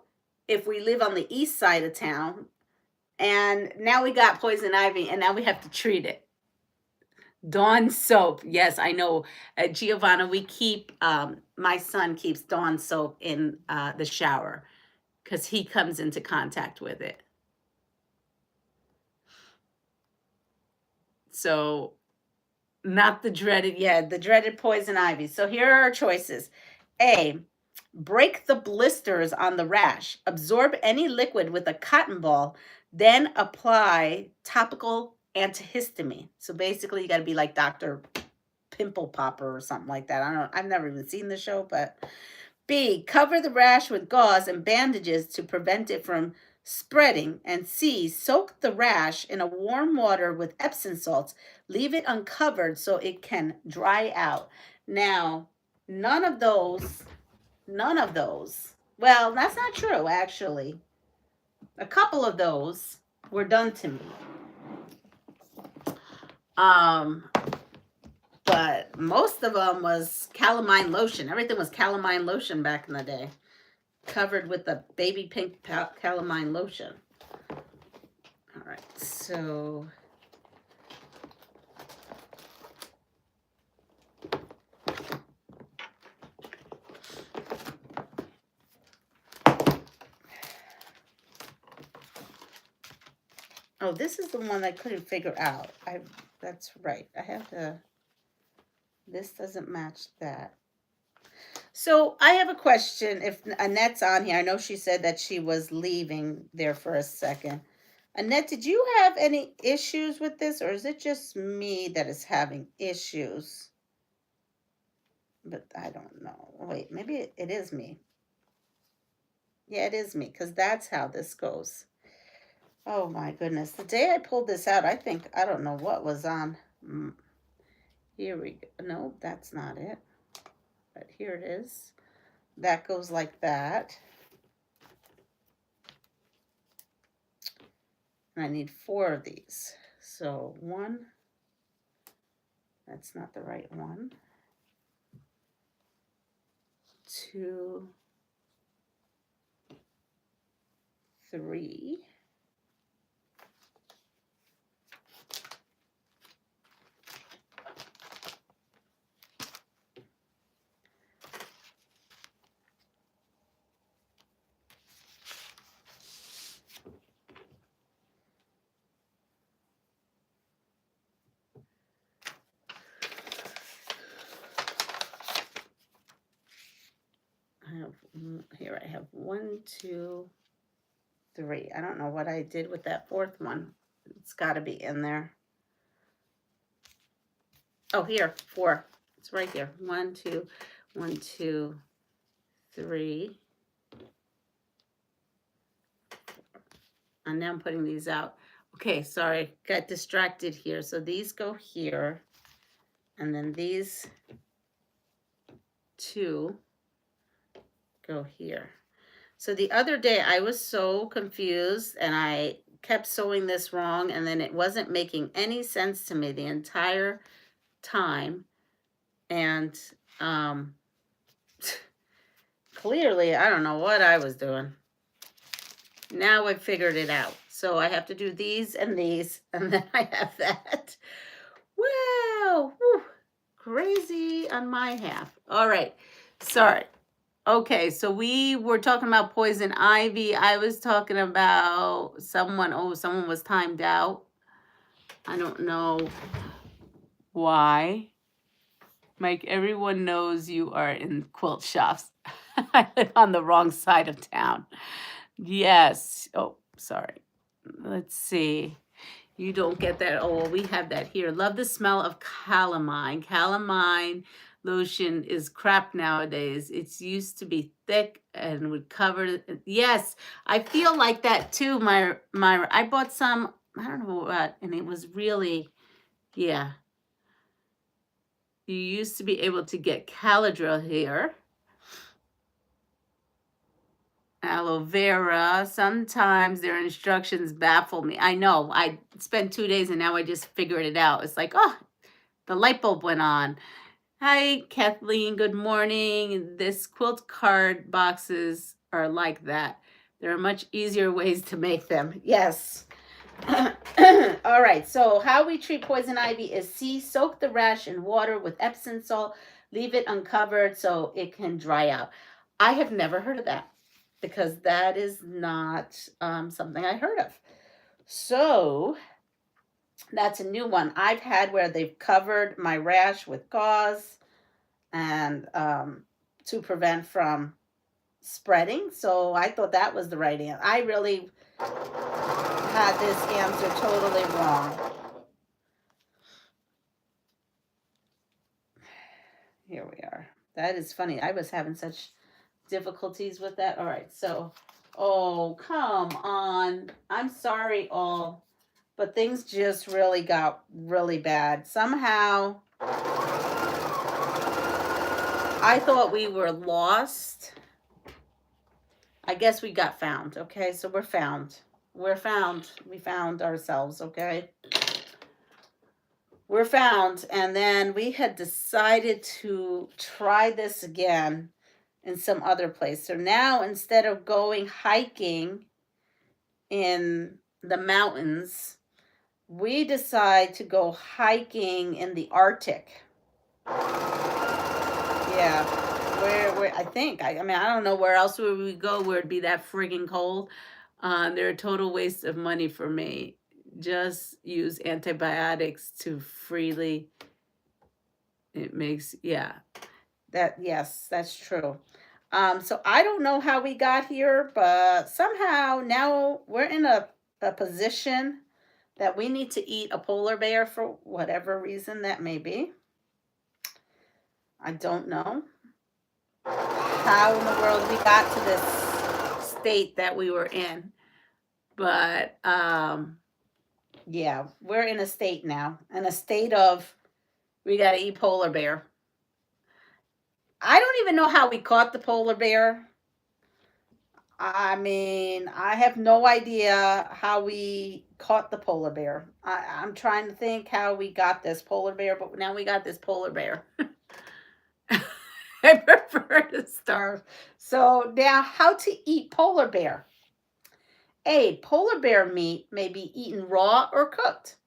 if we live on the east side of town. And now we got poison ivy, and now we have to treat it. Dawn soap. Yes, I know. Giovanna, we keep, my son keeps Dawn soap in the shower because he comes into contact with it. So not the dreaded poison ivy. So here are our choices. A, break the blisters on the rash. Absorb any liquid with a cotton ball, then apply topical antihistamine. So basically, you got to be like Dr. Pimple Popper or something like that. I don't. I've never even seen the show, but B, cover the rash with gauze and bandages to prevent it from spreading. And C, soak the rash in a warm water with Epsom salts. Leave it uncovered so it can dry out. Now, none of those, well, that's not true, actually. A couple of those were done to me. But most of them was calamine lotion. Everything was calamine lotion back in the day. Covered with the baby pink calamine lotion. All right, so oh, this is the one I couldn't figure out. That's right. I have to. This doesn't match that. So I have a question. If Annette's on here, I know she said that she was leaving there for a second. Annette, did you have any issues with this, or is it just me that is having issues? But I don't know. Wait, maybe it is me. Yeah, it is me, because that's how this goes. Oh my goodness. The day I pulled this out, I don't know what was on. Here we go. No, that's not it. But here it is. That goes like that. And I need 4 of these. So 1. That's not the right one. 2, 3. Here I have 1, 2, 3. I don't know what I did with that 4th one. It's got to be in there. Oh, here, 4. It's right here. 1, 2, 1, 2, 3. And now I'm putting these out. Okay, sorry, got distracted here. So these go here, and then these 2 go here. So the other day I was so confused, and I kept sewing this wrong, and then it wasn't making any sense to me the entire time. And clearly I don't know what I was doing. Now I figured it out. So I have to do these, and then I have that. Wow. Whew. Crazy on my half. All right. Sorry. Okay, so we were talking about poison ivy. I was talking about someone was timed out. I don't know why. Mike, everyone knows you are in quilt shops. I live on the wrong side of town. Yes. Oh, sorry. Let's see. You don't get that. Oh, well, we have that here. Love the smell of calamine. Calamine lotion is crap nowadays. It's used to be thick and would cover. Yes, I feel like that too. Myra, I bought some, I don't know what, and it was really, yeah. You used to be able to get Caladril here. Aloe vera. Sometimes their instructions baffle me. I know. I spent 2 days and now I just figured it out. It's like, oh, the light bulb went on. Hi, Kathleen. Good morning. This quilt card boxes are like that. There are much easier ways to make them. Yes. All right. So how we treat poison ivy is C, soak the rash in water with Epsom salt. Leave it uncovered so it can dry out. I have never heard of that, because that is not something I heard of. So that's a new one. I've had where they've covered my rash with gauze and to prevent from spreading. So I thought that was the right answer. I really had this answer totally wrong. Here we are. That is funny. I was having such difficulties with that. All right, so, oh, come on. I'm sorry, all, but things just really got really bad. Somehow, I thought we were lost. I guess we got found, okay? So we're found. We're found. We found ourselves, okay? We're found. And then we had decided to try this again in some other place. So now instead of going hiking in the mountains, we decide to go hiking in the Arctic. Yeah, where I think I mean I don't know where else would we go where it'd be that friggin' cold. They're a total waste of money for me. Just use antibiotics to freely. It makes yeah. That yes, that's true. So I don't know how we got here, but somehow now we're in a position that we need to eat a polar bear for whatever reason that may be. I don't know how in the world we got to this state that we were in. But yeah, we're in a state now. In a state of we gotta eat polar bear. I don't even know how we caught the polar bear. I mean, I have no idea how we caught the polar bear. I'm trying to think how we got this polar bear, but now we got this polar bear. I prefer to starve. So now, how to eat polar bear? A. Polar bear meat may be eaten raw or cooked.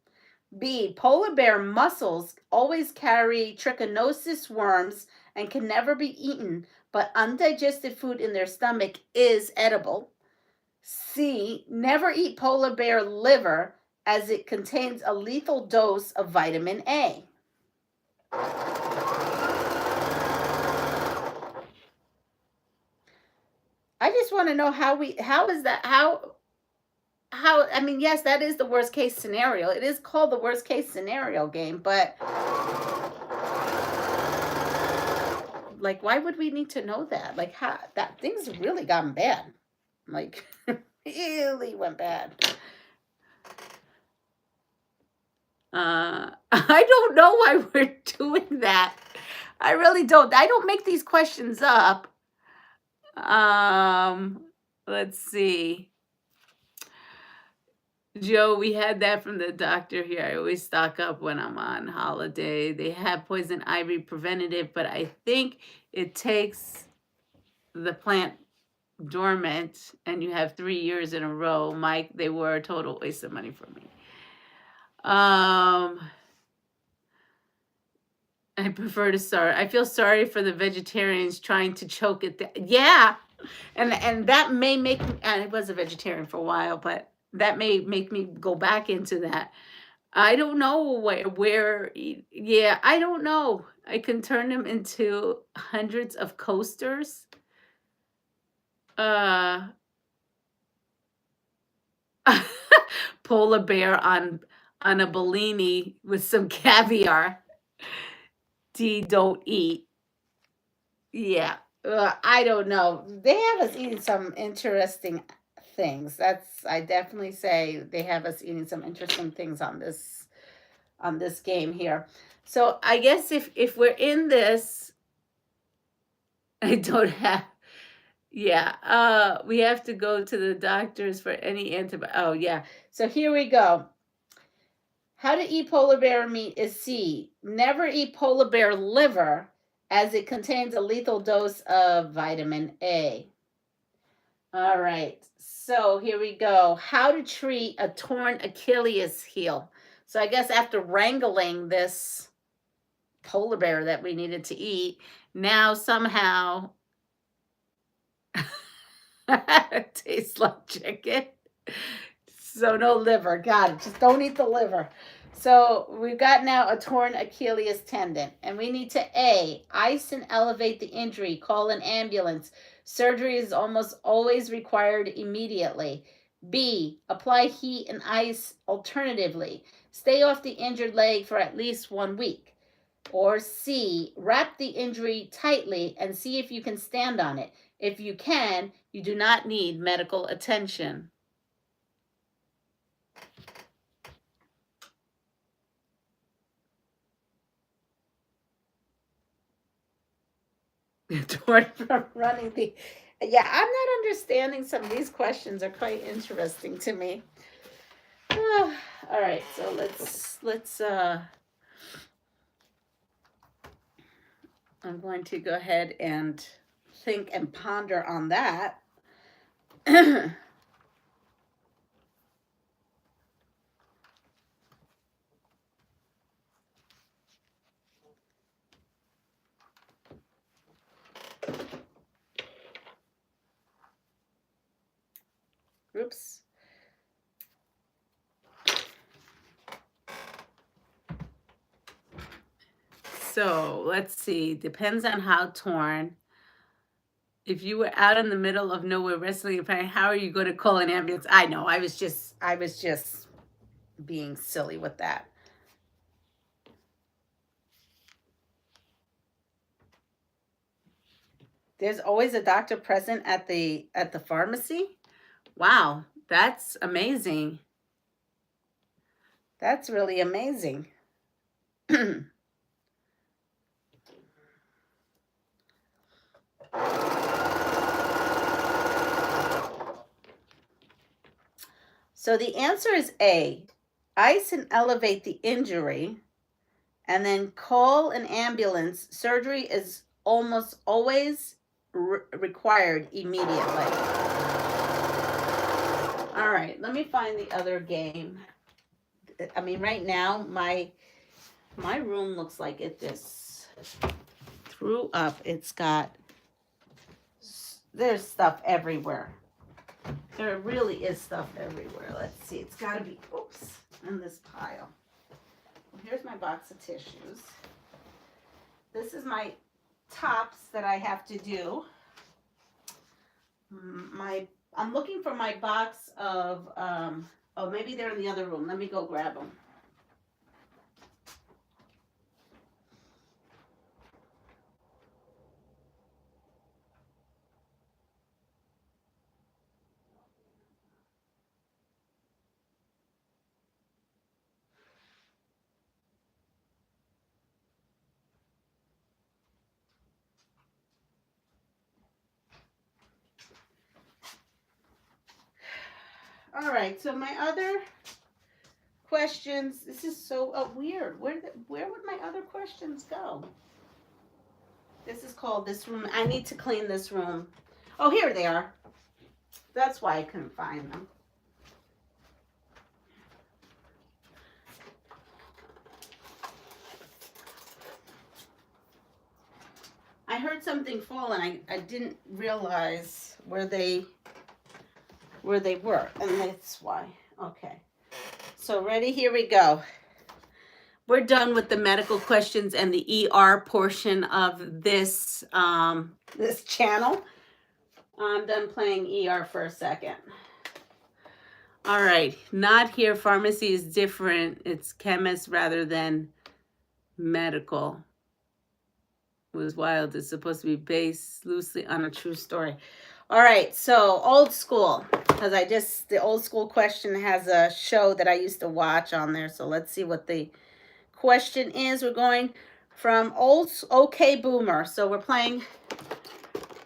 B. Polar bear muscles always carry trichinosis worms and can never be eaten, but undigested food in their stomach is edible. C. Never eat polar bear liver as it contains a lethal dose of vitamin A. I just want to know how is that, I mean, yes, that is the worst case scenario. It is called the worst case scenario game, but like, why would we need to know that? Like, how that things really gotten bad. Like, really went bad. I don't know why we're doing that. I really don't. I don't make these questions up. Let's see. Joe, we had that from the doctor here. I always stock up when I'm on holiday. They have poison ivy preventative, but I think it takes the plant dormant and you have 3 years in a row. Mike, they were a total waste of money for me. I prefer to start. I feel sorry for the vegetarians trying to choke it. Yeah. And that may make me, and I was a vegetarian for a while, but that may make me go back into that. I don't know where yeah, I don't know. I can turn them into hundreds of coasters. Uh Polar bear on a Bellini with some caviar. D, don't eat. Yeah. I don't know. They have us eating some interesting things. I definitely say they have us eating some interesting things on this game here. So I guess if we're in this, I don't have yeah, we have to go to the doctors for any antibiotic. Oh yeah. So here we go. How to eat polar bear meat is C. Never eat polar bear liver as it contains a lethal dose of vitamin A. All right. So here we go. How to treat a torn Achilles heel. So I guess after wrangling this polar bear that we needed to eat, now somehow it tastes like chicken. So no liver. Got it. Just don't eat the liver. So we've got now a torn Achilles tendon, and we need to A, ice and elevate the injury, call an ambulance. Surgery is almost always required immediately. B, apply heat and ice alternatively. Stay off the injured leg for at least 1 week. Or C, wrap the injury tightly and see if you can stand on it. If you can, you do not need medical attention. Torn from running the. Yeah, I'm not understanding some of these questions are quite interesting to me. All right, so let's I'm going to go ahead and think and ponder on that. Oops. So let's see. Depends on how torn. If you were out in the middle of nowhere wrestling, how are you going to call an ambulance? I know. I was just being silly with that. There's always a doctor present at the pharmacy. Wow, that's amazing. That's really amazing. So the answer is A. Ice and elevate the injury and then call an ambulance. Surgery is almost always required immediately. All right, let me find the other game. I mean, right now, my room looks like it just threw up. It's got, there's stuff everywhere. There really is stuff everywhere. Let's see. It's got to be, oops, in this pile. Well, here's my box of tissues. This is my tops that I have to do. I'm looking for my box of, oh, maybe they're in the other room. Let me go grab them. All right, so my other questions, this is so weird. Where would my other questions go? This is called this room. I need to clean this room. Oh, here they are. That's why I couldn't find them. I heard something fall and I didn't realize where they were, and that's why. Okay. So ready, here we go. We're done with the medical questions and the ER portion of this this channel. I'm done playing ER for a second. All right, not here. Pharmacy is different. It's chemist rather than medical. It was wild. It's supposed to be based loosely on a true story. All right, so old school, because the old school question has a show that I used to watch on there. So let's see what the question is. We're going from old OK Boomer. So we're playing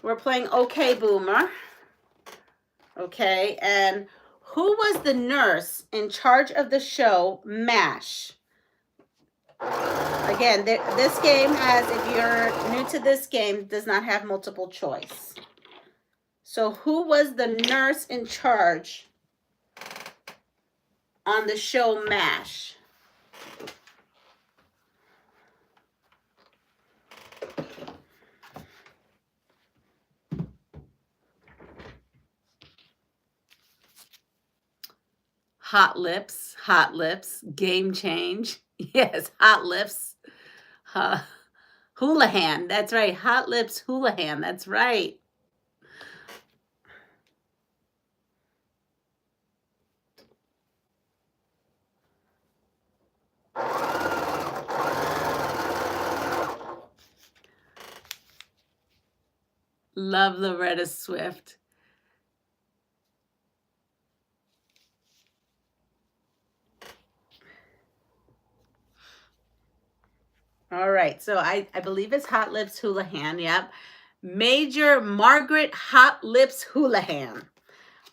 OK Boomer. Okay, and who was the nurse in charge of the show MASH? Again, this game has, if you're new to this game, does not have multiple choice. So who was the nurse in charge on the show MASH? Hot Lips, Game Change. Yes, Hot Lips. Houlihan, that's right. Hot Lips Houlihan, that's right. Love Loretta Swift. All right, so I believe it's Hot Lips Houlihan. Yep. Major Margaret Hot Lips Houlihan.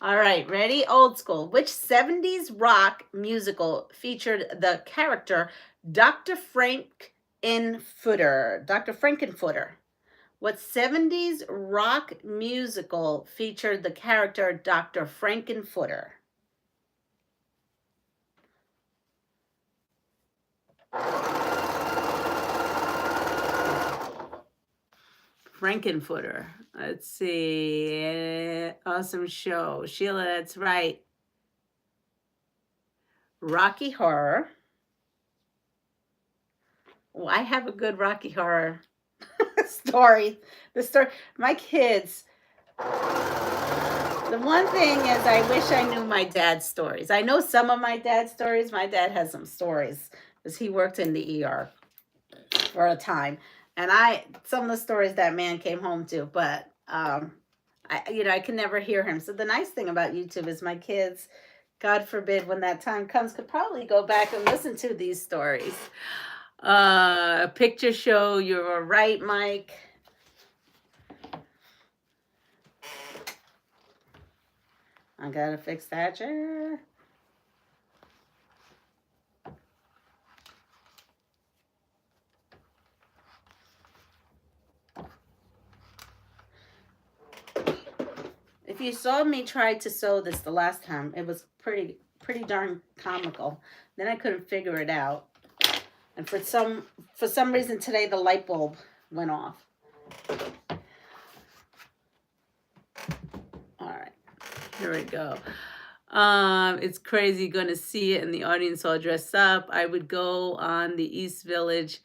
All right, ready? Old school. Which 70s rock musical featured the character Dr. Frankenfooter? Dr. Frankenfooter. What 70s rock musical featured the character Dr. Frankenfooter? Frankenfooter. Let's see. Awesome show. Sheila, that's right. Rocky Horror. Oh, I have a good Rocky Horror story. The story, my kids. The one thing is, I wish I knew my dad's stories. I know some of my dad's stories. My dad has some stories because he worked in the ER for a time, and some of the stories that man came home to, but I can never hear him. So the nice thing about YouTube is my kids, God forbid when that time comes, could probably go back and listen to these stories. Picture show, you're right, Mike. I gotta fix that chair. If you saw me try to sew this the last time, it was pretty darn comical. Then I couldn't figure it out. And for some reason today the light bulb went off. All right. Here we go. It's crazy going to see it in the audience all dressed up. I would go on the East Village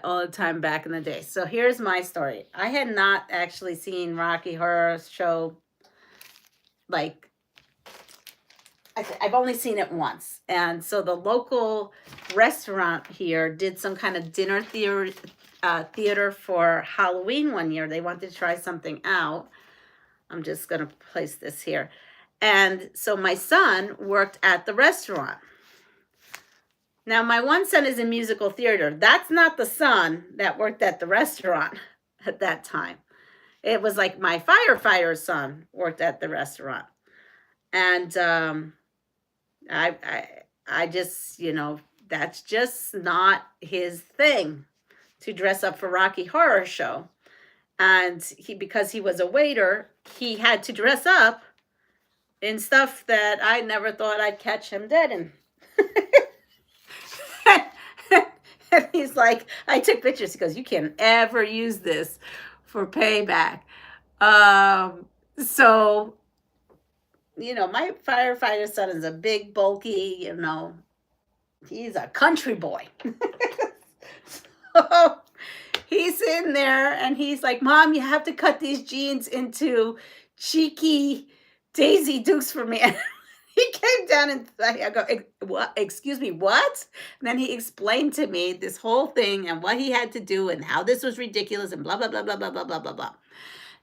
all the time back in the day. So here's my story. I had not actually seen Rocky Horror Show. Like, I've only seen it once. And so the local restaurant here did some kind of dinner theater for Halloween one year. They wanted to try something out. I'm just going to place this here. And so my son worked at the restaurant. Now, my one son is in musical theater. That's not the son that worked at the restaurant at that time. It was like my firefighter son worked at the restaurant. And I just, that's just not his thing to dress up for Rocky Horror Show. And because he was a waiter, he had to dress up in stuff that I never thought I'd catch him dead in. And he's like, I took pictures. He goes, you can't ever use this for payback. So, my firefighter son is a big, bulky, he's a country boy. So he's in there and he's like, Mom, you have to cut these jeans into cheeky Daisy Dukes for me. And he came down and I go, what? Excuse me, what? And then he explained to me this whole thing and what he had to do and how this was ridiculous and blah, blah, blah, blah, blah, blah, blah, blah, blah.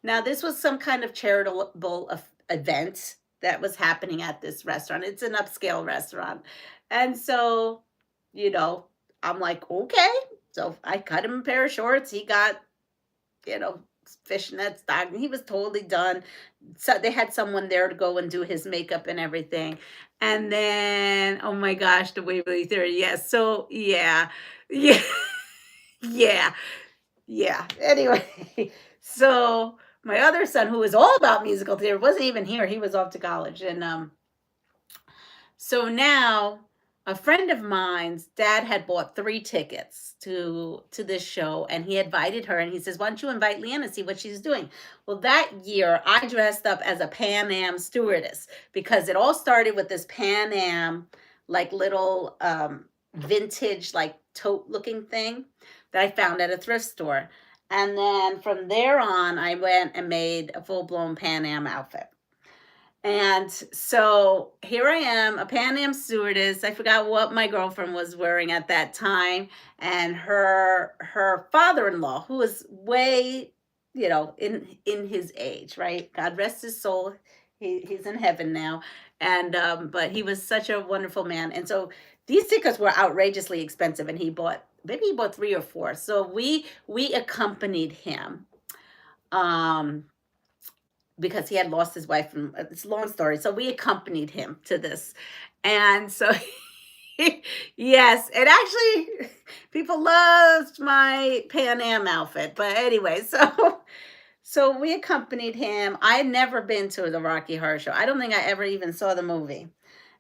Now, this was some kind of charitable event that was happening at this restaurant. It's an upscale restaurant. And so, I'm like, okay. So I cut him a pair of shorts. He got, fishnet stock. And he was totally done. So they had someone there to go and do his makeup and everything. And then, oh my gosh, the Waverly Theater. Yes. So, yeah. Anyway, so my other son, who was all about musical theater, wasn't even here. He was off to college. And so now a friend of mine's dad had bought 3 tickets to this show, and he invited her, and he says, why don't you invite Leanna, see what she's doing? Well, that year I dressed up as a Pan Am stewardess because it all started with this Pan Am, like little vintage, like tote looking thing that I found at a thrift store. And then from there on, I went and made a full-blown Pan Am outfit. And so here I am, a Pan Am stewardess. I forgot what my girlfriend was wearing at that time. And her father-in-law, who was way in his age, right? God rest his soul. He's in heaven now. And but he was such a wonderful man. And so these tickets were outrageously expensive, and he bought three or four. So we accompanied him. Um because he had lost his wife, and it's a long story. So we accompanied him to this. And so yes, and actually people loved my Pan Am outfit. But anyway, so we accompanied him. I had never been to the Rocky Horror Show. I don't think I ever even saw the movie.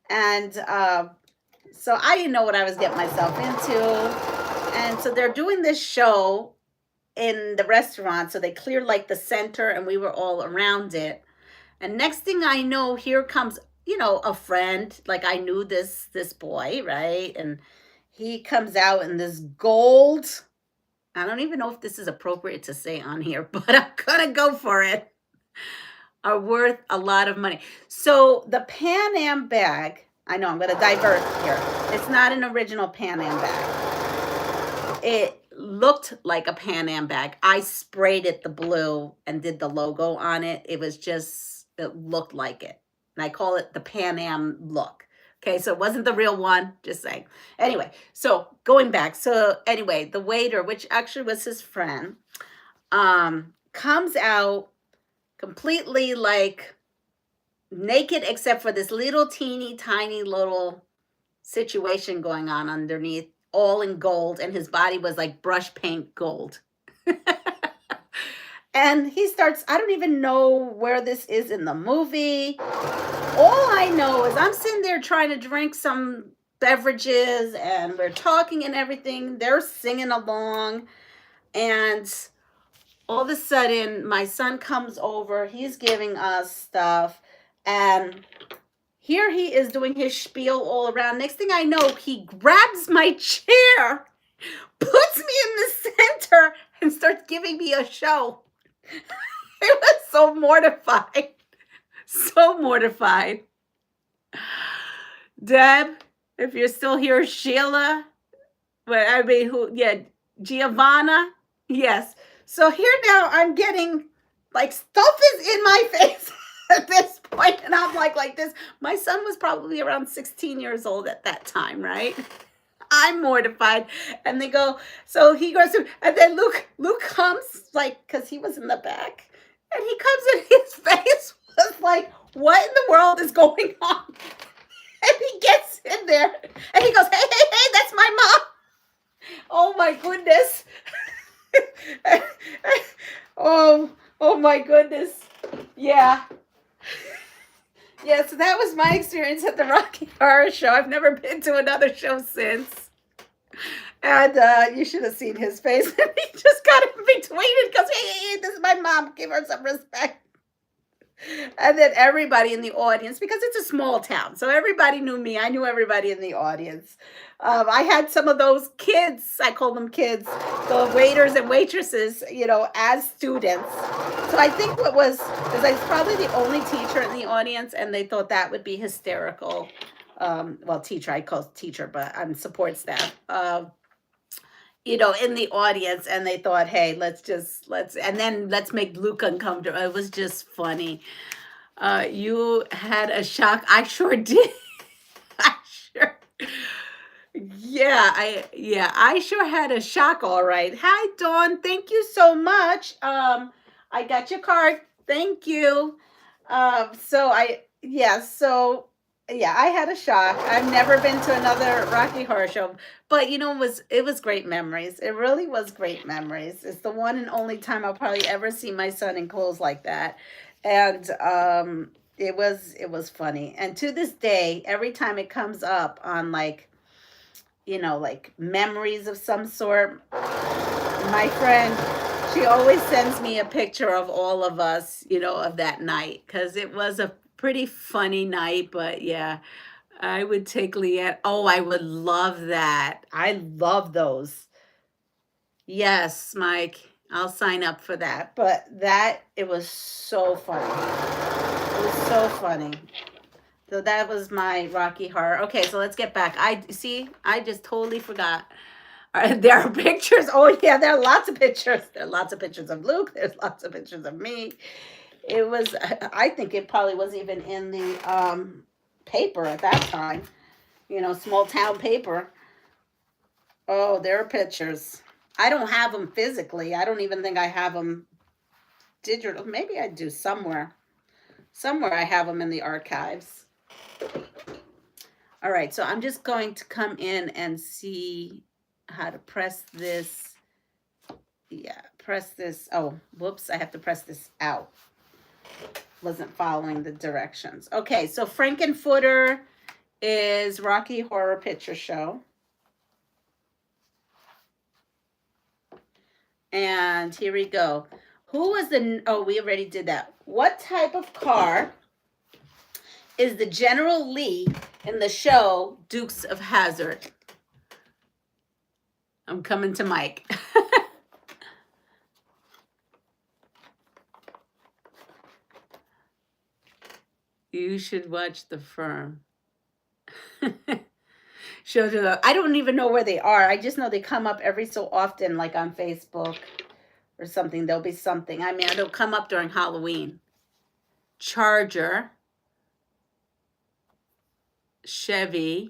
And so I didn't know what I was getting myself into. And so they're doing this show in the restaurant. So they cleared like the center, and we were all around it. And next thing I know, here comes, a friend. Like, I knew this boy, right? And he comes out in this gold. I don't even know if this is appropriate to say on here, but I'm gonna go for it. Are worth a lot of money. So the Pan Am bag, I know I'm gonna divert here. It's not an original Pan Am bag. It looked like a Pan Am bag. I sprayed it the blue and did the logo on it. It looked like it. And I call it the Pan Am look. Okay, so it wasn't the real one, just saying. Anyway, so going back. So anyway, the waiter, which actually was his friend, comes out completely like naked, except for this little teeny tiny little situation going on underneath, all in gold, and his body was like brush paint gold. And he starts, I don't even know where this is in the movie. All I know is I'm sitting there trying to drink some beverages, and we're talking and everything. They're singing along. And all of a sudden, my son comes over. He's giving us stuff. And here he is doing his spiel all around. Next thing I know, he grabs my chair, puts me in the center, and starts giving me a show. I was so mortified. So mortified. Deb, if you're still here, Sheila, Giovanna, yes. So here now I'm getting, like, stuff is in my face at this point, and I'm like this. My son was probably around 16 years old at that time, right? I'm mortified. And they go, so he goes through, and then Luke comes, like, because he was in the back, and he comes in, his face was like, what in the world is going on? And he gets in there, and he goes, hey, that's my mom. Oh my goodness. oh my goodness. Yeah. Yeah, so that was my experience at the Rocky Horror Show. I've never been to another show since. And you should have seen his face. He just got in between and goes, hey, this is my mom. Give her some respect. And then everybody in the audience, because it's a small town, so everybody knew me. I knew everybody in the audience. I had some of those kids, I call them kids, the waiters and waitresses, as students. So I think because I was probably the only teacher in the audience, and they thought that would be hysterical. Teacher, I call teacher, but I'm support staff. In the audience, and they thought, hey, let's make Luke uncomfortable. It was just funny. You had a shock. I sure did. I sure. I sure had a shock. All right. Hi, Dawn. Thank you so much. I got your card. Thank you. I had a shock. I've never been to another Rocky Horror Show, but it was great memories. It really was great memories. It's the one and only time I'll probably ever see my son in clothes like that, and it was funny. And to this day, every time it comes up on like memories of some sort, my friend, she always sends me a picture of all of us, of that night, because it was a pretty funny night. But yeah, I would take Leanne. Oh, I would love that. I love those. Yes, Mike, I'll sign up for that. But it was so funny. It was so funny. So that was my Rocky Horror. Okay, so let's get back. I just totally forgot. There are pictures. Oh yeah, there are lots of pictures. There are lots of pictures of Luke. There's lots of pictures of me. It was. I think it probably was even in the paper at that time. You know, small town paper. Oh, there are pictures. I don't have them physically. I don't even think I have them digital. Maybe I do somewhere. Somewhere I have them in the archives. All right, so I'm just going to come in and see how to press this. Yeah, press this. Oh, whoops, I have to press this out. Wasn't following the directions. Okay, so Frankenfooter is Rocky Horror Picture Show. And here we go. Who was the, oh, we already did that. What type of car is the General Lee in the show Dukes of Hazzard? I'm coming to Mike. You should watch The Firm. Shows you I don't even know where they are. I just know they come up every so often, like on Facebook or something. There'll be something. I mean, it'll come up during Halloween. Charger. Chevy.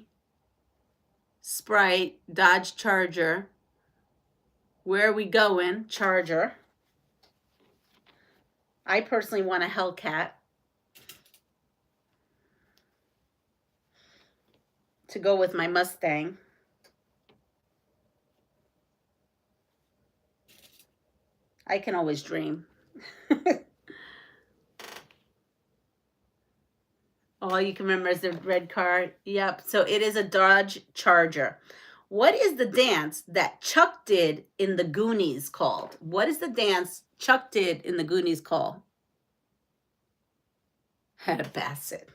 Sprite. Dodge Charger. Where are we going? Charger. I personally want a Hellcat. To go with my Mustang. I can always dream. All you can remember is the red car. Yep. So it is a Dodge Charger. What is the dance that Chuck did in the Goonies called? What is the dance Chuck did in the Goonies called? Had a Basset.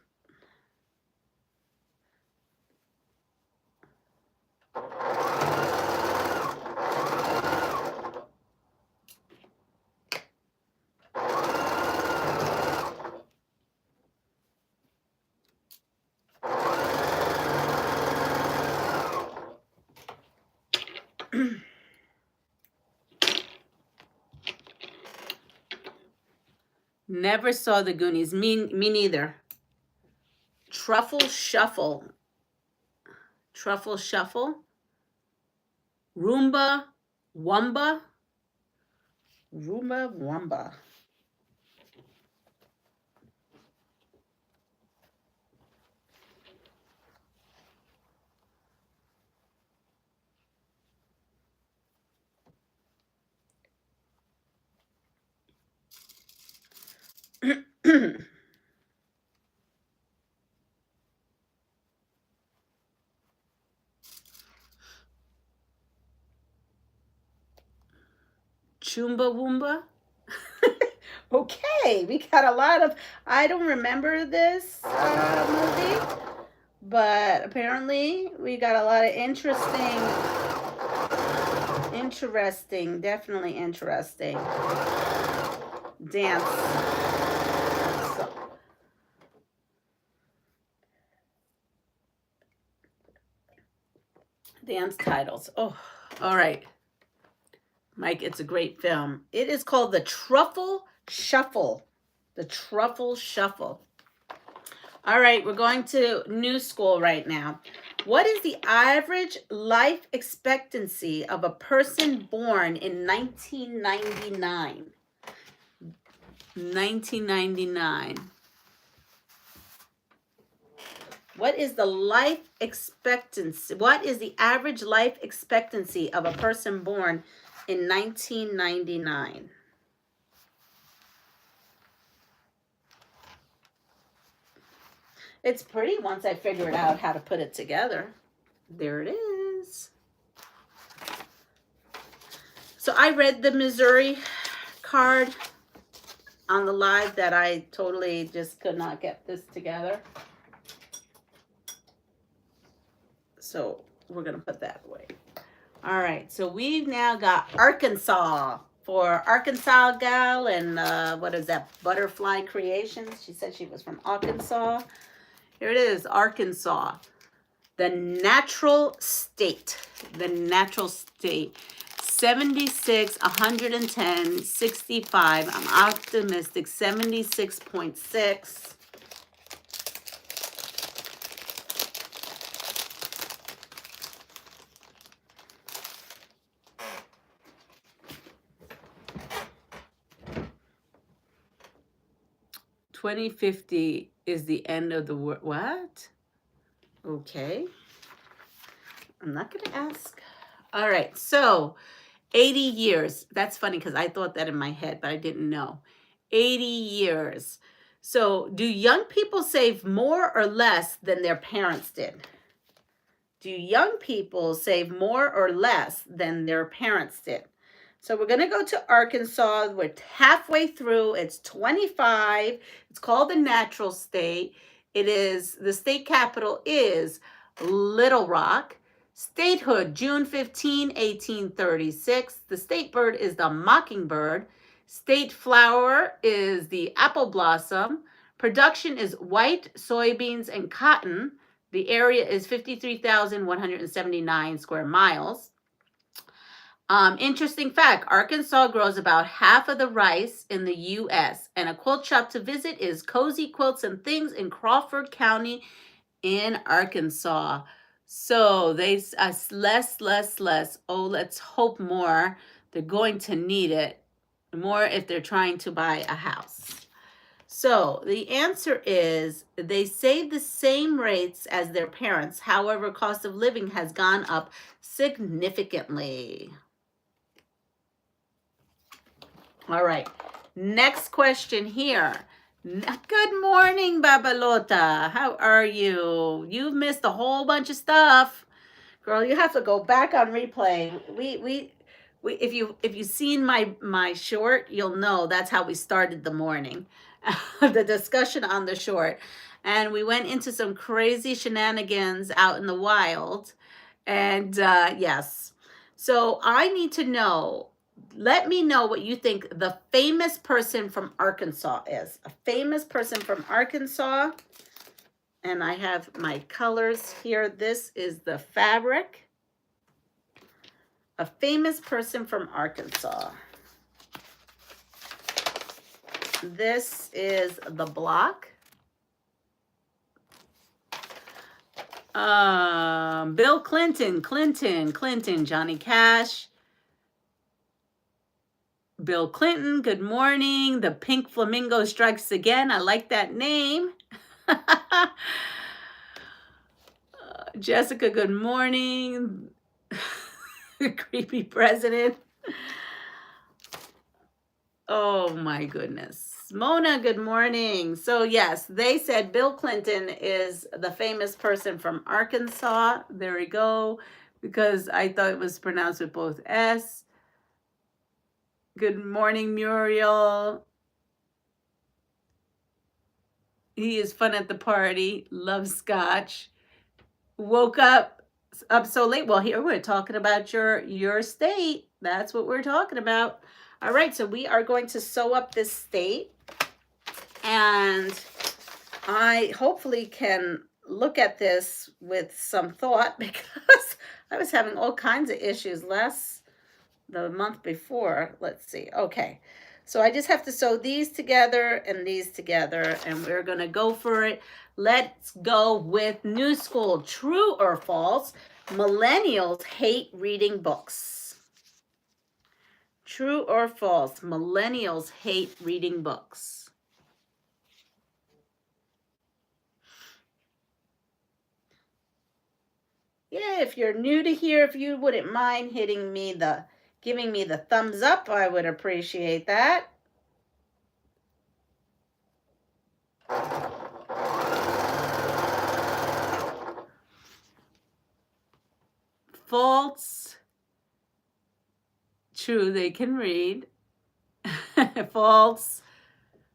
Never saw the Goonies. Me neither. Truffle Shuffle. Truffle Shuffle. Roomba Wumba. Roomba Wumba. Choomba Woomba. Okay, we got a lot of, I don't remember this movie, but apparently we got a lot of interesting, definitely interesting dance. So, dance titles. Oh, all right. Mike, it's a great film. It is called The Truffle Shuffle. The Truffle Shuffle. All right, we're going to new school right now. What is the average life expectancy of a person born in 1999? 1999. What is the life expectancy? What is the average life expectancy of a person born in 1999? It's pretty once I figured out how to put it together. There it is. So I read the Missouri card on the live that I totally just could not get this together. So we're going to put that away. All right, so we've now got Arkansas for Arkansas gal, and what is that, Butterfly Creations. She said she was from Arkansas. Here it is, Arkansas. The natural state. The natural state. 76, 110, 65. I'm optimistic. 76.6. $20.50 is the end of the world. What? Okay. I'm not going to ask. All right. So 80 years. That's funny because I thought that in my head, but I didn't know. 80 years. So do young people save more or less than their parents did? Do young people save more or less than their parents did? So we're going to go to Arkansas. We're halfway through. It's 25. It's called the natural state. The state capital is Little Rock. Statehood, June 15, 1836. The state bird is the mockingbird. State flower is the apple blossom. Production is white, soybeans, and cotton. The area is 53,179 square miles. Interesting fact, Arkansas grows about half of the rice in the U.S. And a quilt shop to visit is Cozy Quilts and Things in Crawford County in Arkansas. So they less. Oh, let's hope more. They're going to need it more if they're trying to buy a house. So the answer is they save the same rates as their parents. However, cost of living has gone up significantly. All right. Next question here. Good morning, Babalota. How are you? You've missed a whole bunch of stuff. Girl, you have to go back on replay. If you've seen my short, you'll know that's how we started the morning. The discussion on the short. And we went into some crazy shenanigans out in the wild. And yes. So I need to know, let me know what you think the famous person from Arkansas is. A famous person from Arkansas. And I have my colors here. This is the fabric. A famous person from Arkansas. This is the block. Bill Clinton, Johnny Cash. Bill Clinton, good morning. The pink flamingo strikes again. I like that name. Jessica, good morning. Creepy president. Oh my goodness. Mona, good morning. So yes, they said Bill Clinton is the famous person from Arkansas. There we go. Because I thought it was pronounced with both S. Good morning, Muriel. He is fun at the party. Loves scotch. Woke up so late. Well, here we're talking about your state. That's what we're talking about. All right, so we are going to sew up this state. And I hopefully can look at this with some thought because I was having all kinds of issues the month before. Let's see. Okay. So I just have to sew these together and these together, and we're going to go for it. Let's go with New School. True or false? Millennials hate reading books. True or false? Millennials hate reading books. Yeah, if you're new to here, if you wouldn't mind giving me the thumbs up, I would appreciate that. False. True, they can read. False.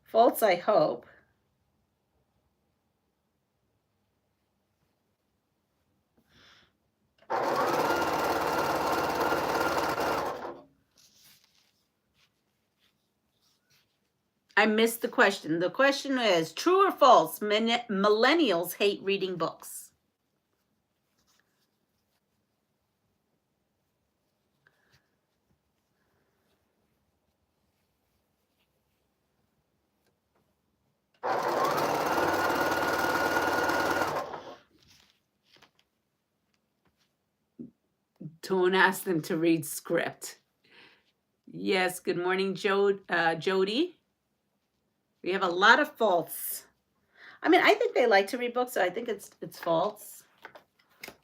False, I hope. I missed the question. The question is, true or false, millennials hate reading books? Don't ask them to read script. Yes, good morning, Jody. We have a lot of false. I mean, I think they like to read books, so I think it's false.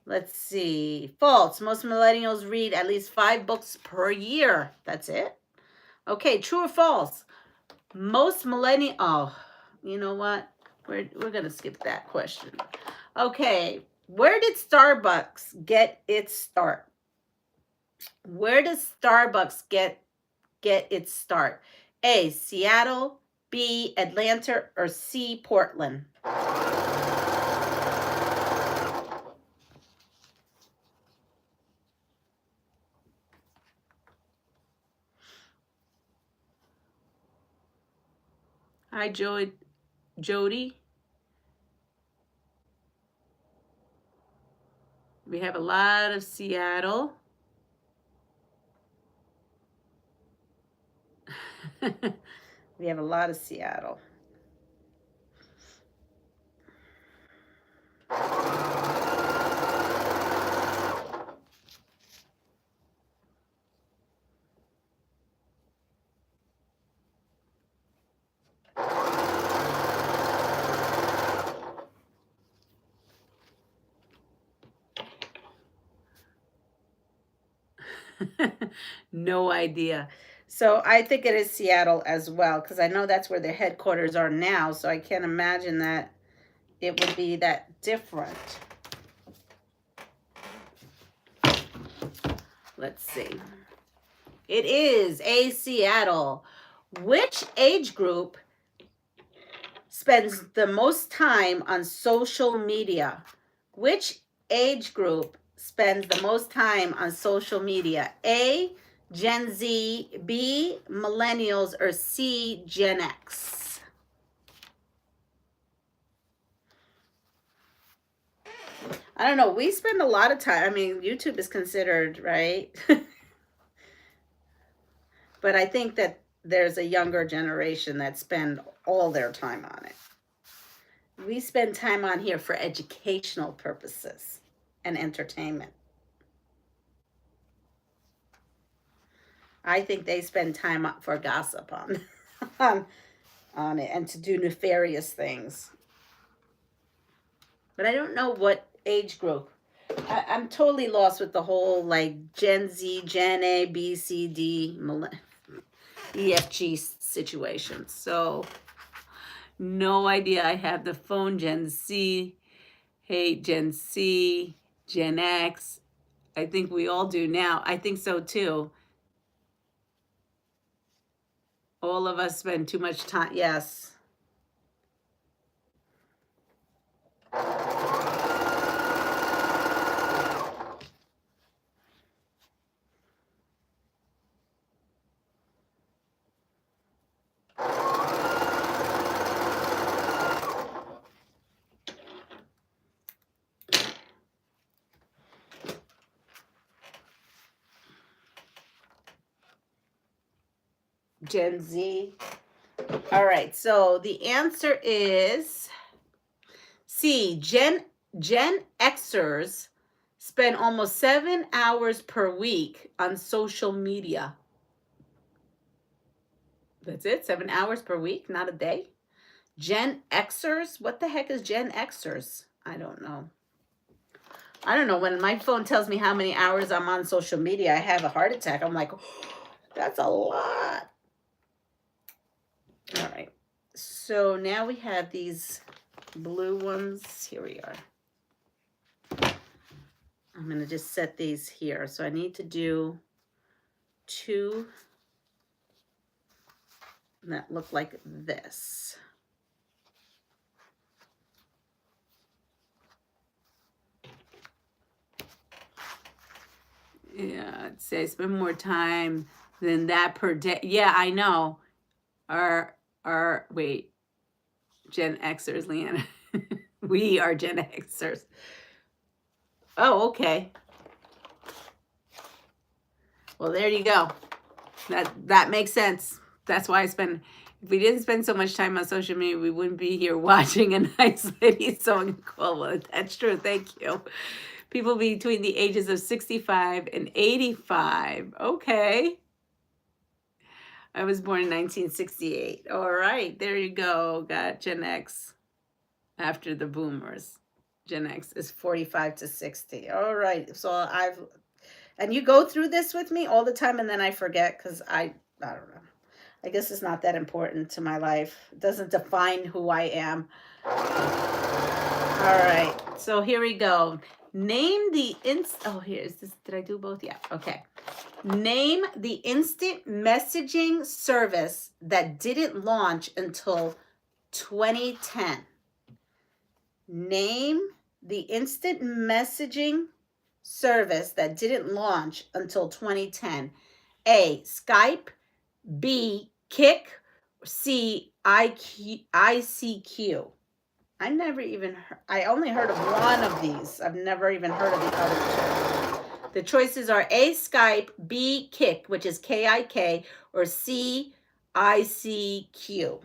Let's see. False. Most millennials read at least 5 books per year. That's it. Okay, true or false? Most millennial. Oh, you know what? We're gonna skip that question. Okay, where did Starbucks get its start? Where does Starbucks get its start? A, Seattle, B, Atlanta, or C, Portland? Hi, Jody. We have a lot of Seattle. We have a lot of Seattle. No idea. So I think it is Seattle as well, because I know that's where their headquarters are now, so I can't imagine that it would be that different. Let's see. It is a Seattle. Which age group spends the most time on social media? Which age group spends the most time on social media? A, Gen Z, B, millennials, or C, Gen X? I don't know. We spend a lot of time. I mean, YouTube is considered, right? But I think that there's a younger generation that spend all their time on it. We spend time on here for educational purposes and entertainment. I think they spend time for gossip on it and to do nefarious things. But I don't know what age group. I'm totally lost with the whole like Gen Z, Gen A, B, C, D, EFG situation. So no idea. I have the phone. Gen Z. Hey, Gen C, Gen X. I think we all do now. I think so too. All of us spend too much time. Yes. Gen Z. All right, so the answer is C. Gen Xers spend almost 7 hours per week on social media. That's it, 7 hours per week, not a day. Gen Xers? What the heck is Gen Xers? I don't know. I don't know. When my phone tells me how many hours I'm on social media, I have a heart attack. I'm like, oh, that's a lot. All right. So now we have these blue ones. Here we are. I'm going to just set these here. So I need to do 2 that look like this. Yeah, I'd say spend more time than that per day. Yeah, I know. Wait, Gen Xers, Leanna. We are Gen Xers. Oh, okay. Well, there you go. That makes sense. That's why if we didn't spend so much time on social media, we wouldn't be here watching a nice lady sewing a quilt. Well, that's true. Thank you. People between the ages of 65 and 85. Okay. I was born in 1968. All right, there you go. Got Gen X after the boomers. Gen X is 45 to 60. All right. So and you go through this with me all the time, and then I forget because I don't know. I guess it's not that important to my life. It doesn't define who I am. All right. So here we go. Name the oh, here's this. Did I do both? Yeah. Okay. Name the instant messaging service that didn't launch until 2010. Name the instant messaging service that didn't launch until 2010. A, Skype. B, Kik. C, ICQ. I only heard of one of these. I've never even heard of the other two. The choices are A, Skype, B, Kik, which is Kik, or C, ICQ.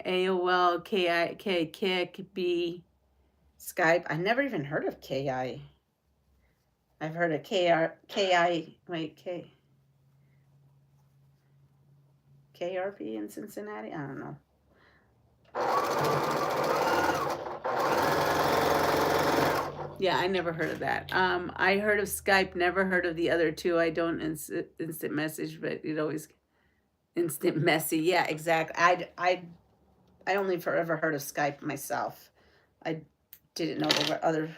AOL, Kik, B, Skype. I never even heard of KI. I've heard of KRP in Cincinnati. I don't know. Yeah, I never heard of that. I heard of Skype, never heard of the other two. I don't instant message, but it always instant messy. Yeah, exactly. I only forever heard of Skype myself. I didn't know there were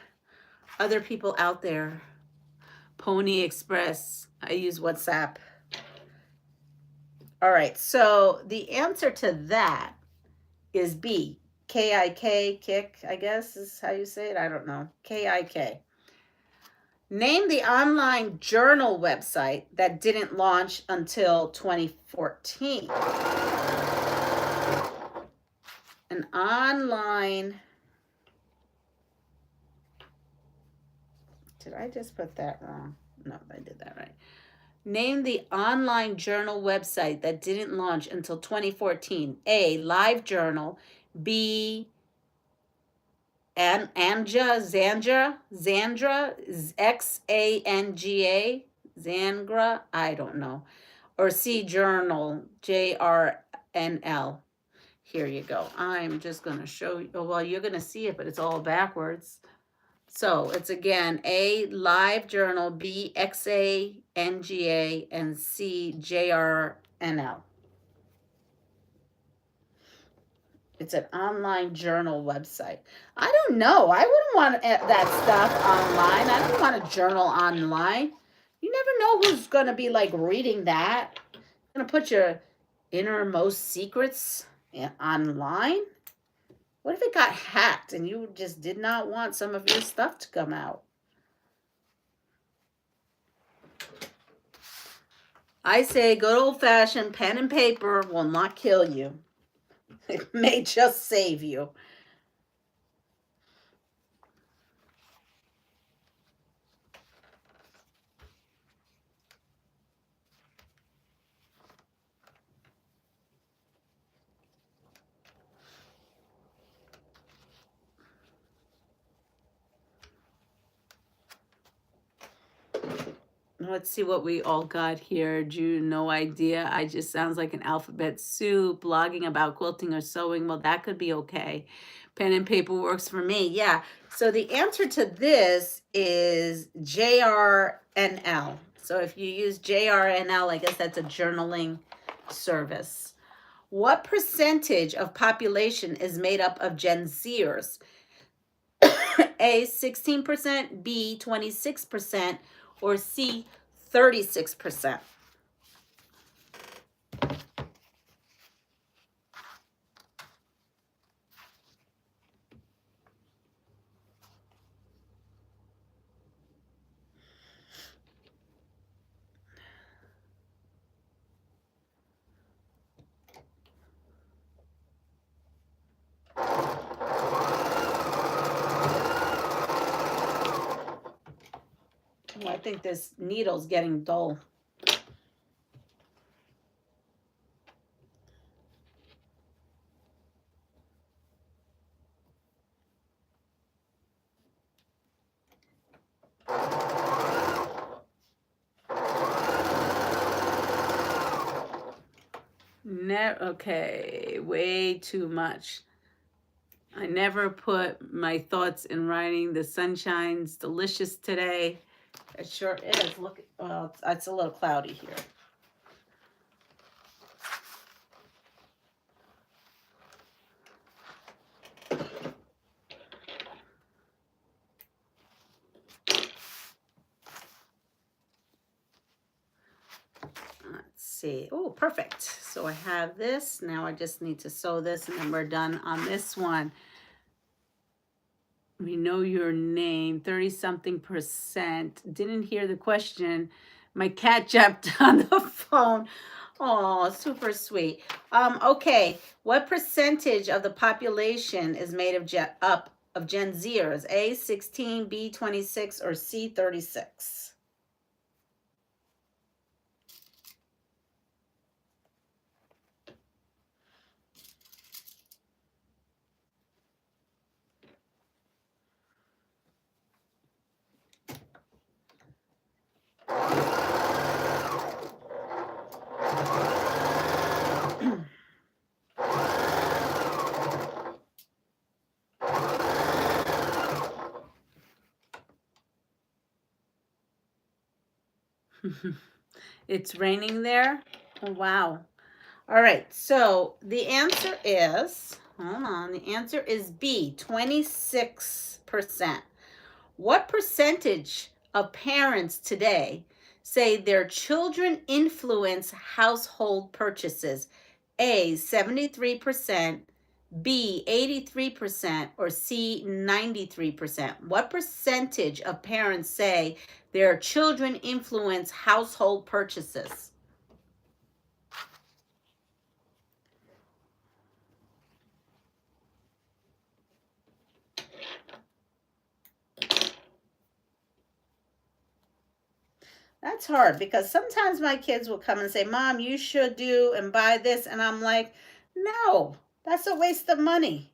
other people out there. Pony Express. I use WhatsApp. All right, so the answer to that is B. Kik, I guess is how you say it. I don't know. Kik. Name the online journal website that didn't launch until 2014. An online... Did I just put that wrong? No, I did that right. Name the online journal website that didn't launch until 2014. A, Live Journal. B, Xanga, Xanga, I don't know. Or C, Journal, JRNL. Here you go. I'm just going to show you. Oh, well, you're going to see it, but it's all backwards. So it's again A, Live Journal, B, Xanga, and C, JRNL. It's an online journal website. I don't know. I wouldn't want that stuff online. I don't want a journal online. You never know who's going to be like reading that. You're going to put your innermost secrets online? What if it got hacked and you just did not want some of your stuff to come out? I say good old-fashioned pen and paper will not kill you. It may just save you. Let's see what we all got here. No idea. I just sounds like an alphabet soup. Blogging about quilting or sewing. Well, that could be okay. Pen and paper works for me. Yeah. So the answer to this is JRNL. So if you use JRNL, I guess that's a journaling service. What percentage of population is made up of Gen Zers? A, 16%, B, 26%, or C, 36%. I think this needle's getting dull. Okay, way too much. I never put my thoughts in writing. The sunshine's delicious today. It sure is. Look, well, it's a little cloudy here. Let's see. Oh, perfect. So I have this. Now I just need to sew this and then we're done on this one. We know your name, 30-something%. Didn't hear the question. My cat jumped on the phone. Oh, super sweet. Okay. What percentage of the population is made of up of Gen Zers? A, 16, B, 26, or C, 36? It's raining there? Oh, wow. All right, so the answer is, hold on, the answer is B, 26%. What percentage of parents today say their children influence household purchases? A, 73%, B, 83%, or C, 93%? What percentage of parents say their children influence household purchases? That's hard because sometimes my kids will come and say, Mom, you should do and buy this. And I'm like, no, that's a waste of money.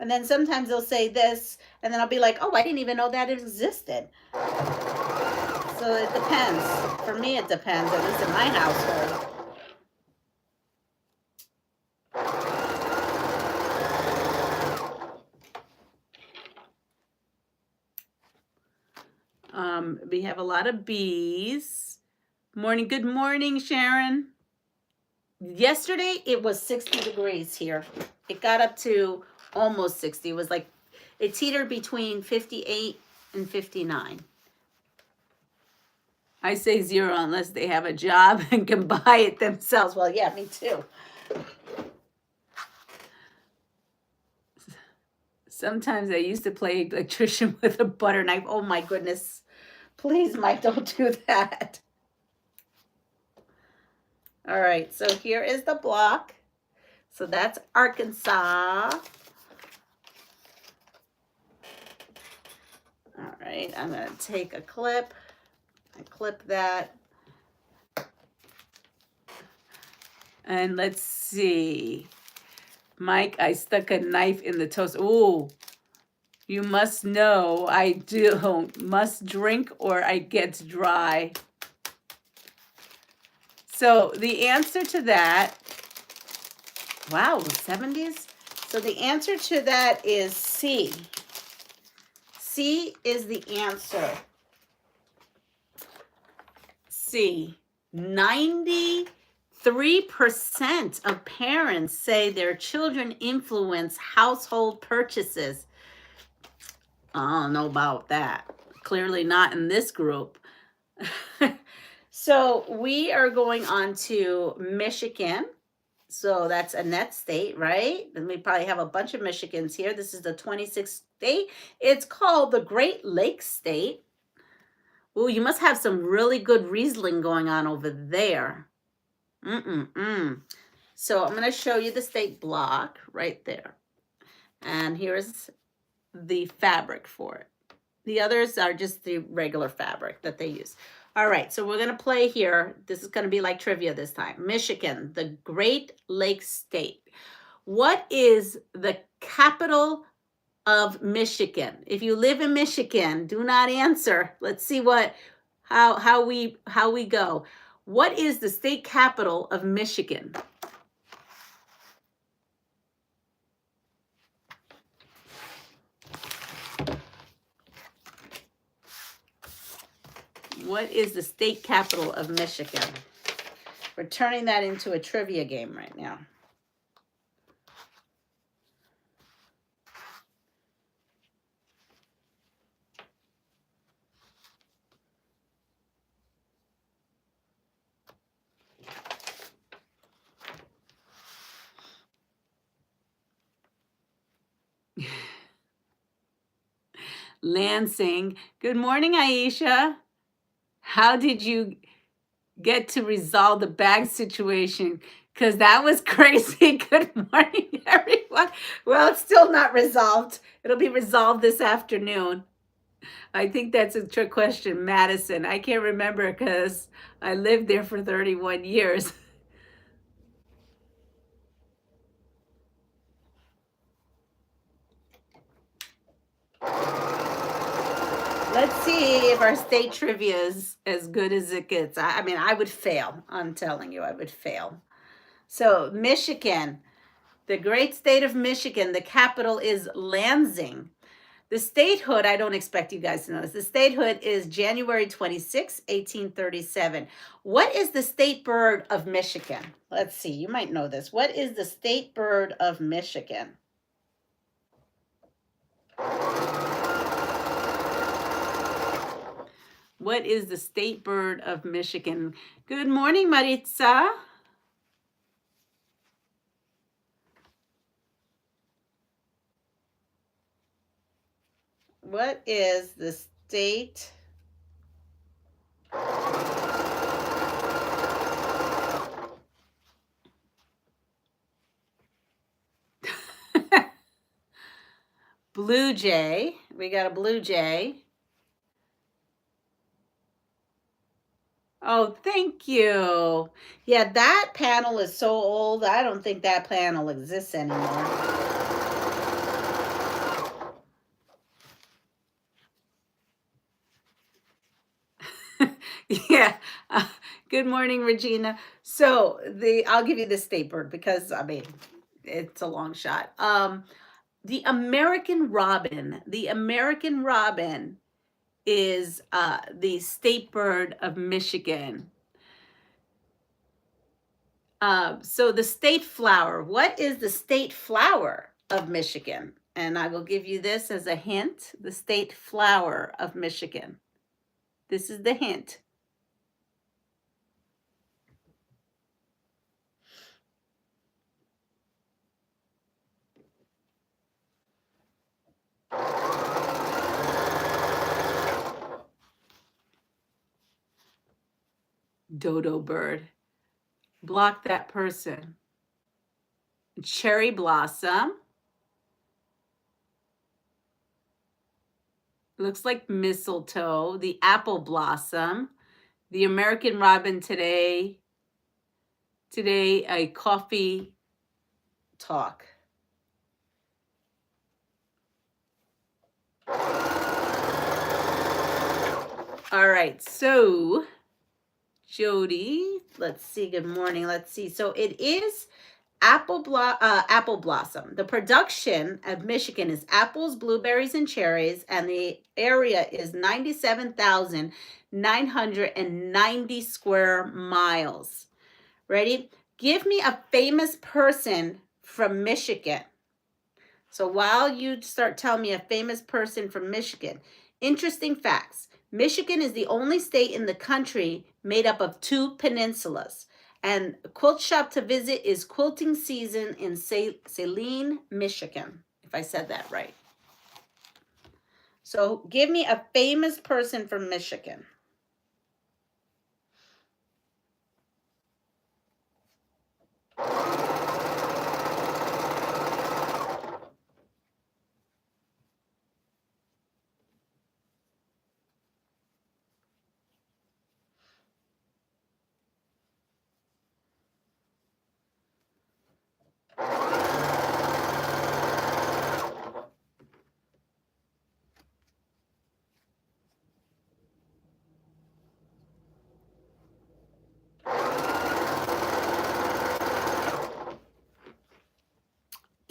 And then sometimes they'll say this, and then I'll be like, oh, I didn't even know that it existed. So it depends. For me, it depends, at least in my household. We have a lot of bees. Morning. Good morning, Sharon. Yesterday, it was 60 degrees here. It got up to almost 60. It was like, it teetered between 58 and 59. I say 0 unless they have a job and can buy it themselves. Well, yeah, me too. Sometimes I used to play electrician with a butter knife. Oh my goodness. Please, Mike, don't do that. All right, so here is the block. So that's Arkansas. All right, I'm going to take a clip and clip that. And let's see. Mike, I stuck a knife in the toast. Ooh, you must know I don't must drink or I get dry. So the answer to that, wow, the 70s? So the answer to that is C. C is the answer. C. 93% of parents say their children influence household purchases. I don't know about that. Clearly not in this group. So we are going on to Michigan. So that's Annette's state, right? And we probably have a bunch of Michigans here. This is the 26th state. It's called the Great Lakes State. Oh, you must have some really good Riesling going on over there. So I'm going to show you the state block right there. And here's the fabric for it. The others are just the regular fabric that they use. All right, so we're going to play here. This is going to be like trivia this time. Michigan, the Great Lakes state. What is the capital of Michigan? If you live in Michigan, do not answer. Let's see how we go. What is the state capital of Michigan? What is the state capital of Michigan? We're turning that into a trivia game right now. Lansing. Good morning, Aisha. How did you get to resolve the bag situation? Because that was crazy. Good morning, everyone. Well, it's still not resolved. It'll be resolved this afternoon. I think that's a trick question. Madison. I can't remember because I lived there for 31 years. Let's see if our state trivia is as good as it gets. I mean, I would fail. I'm telling you, I would fail. So, Michigan, the great state of Michigan, the capital is Lansing. The statehood, I don't expect you guys to know this. The statehood is January 26, 1837. What is the state bird of Michigan? Let's see, you might know this. What is the state bird of Michigan? What is the state bird of Michigan? Good morning, Maritza. What is the state blue jay? We got a blue jay. Oh, thank you. Yeah, that panel is so old. I don't think that panel exists anymore. Yeah. Good morning, Regina. So I'll give you the state bird because I mean it's a long shot. The American robin. The American robin is the state bird of Michigan. So the state flower. What is the state flower of Michigan? And I will give you this as a hint. The state flower of Michigan. This is the hint. Dodo bird. Block that person. Cherry blossom. Looks like mistletoe. The apple blossom. The American robin today. Today, a coffee talk. All right, so Jody, let's see. Good morning. Let's see. So it is apple blossom. The production of Michigan is apples, blueberries, and cherries, and the area is 97,990 square miles. Ready? Give me a famous person from Michigan. So while you start telling me a famous person from Michigan, interesting facts. Michigan is the only state in the country made up of 2 peninsulas. And a quilt shop to visit is Quilting Season in Saline, Michigan, if I said that right. So give me a famous person from Michigan.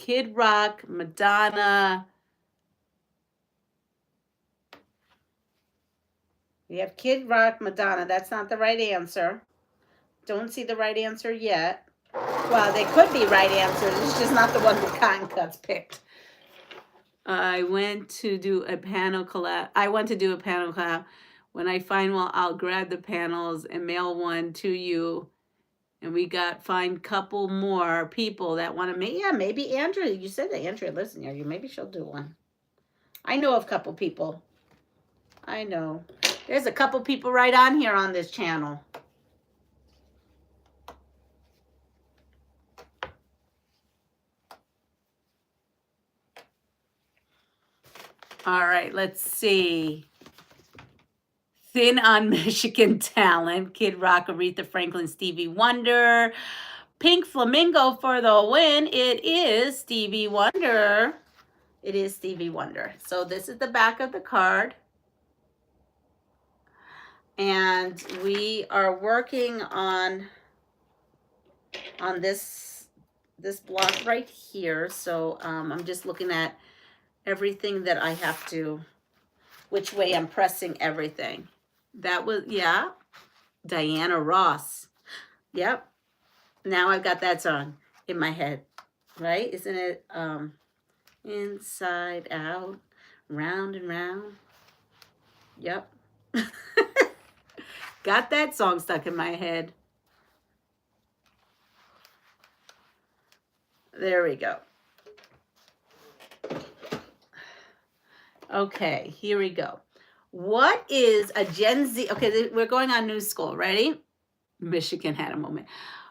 Kid Rock, Madonna. We have Kid Rock, Madonna. That's not the right answer. Don't see the right answer yet. Well, they could be right answers. It's just not the one that Cotton Cuts picked. I went to do a panel collab. When I find one, I'll grab the panels and mail one to you. And we find couple more people that want to make. Yeah, maybe Andrea. You said that Andrea lives near you. Maybe she'll do one. I know of a couple people. I know. There's a couple people right on here on this channel. All right, let's see. Thin on Michigan Talent. Kid Rock, Aretha Franklin, Stevie Wonder. Pink Flamingo for the win. It is Stevie Wonder. It is Stevie Wonder. So this is the back of the card. And we are working on this block right here. So I'm just looking at everything that I have to, which way I'm pressing everything. That was, yeah, Diana Ross. Yep. Now I've got that song in my head, right? Isn't it inside out, round and round? Yep. Got that song stuck in my head. There we go. Okay, here we go. What is a Gen Z? Okay, we're going on New School. Ready? Michigan had a moment.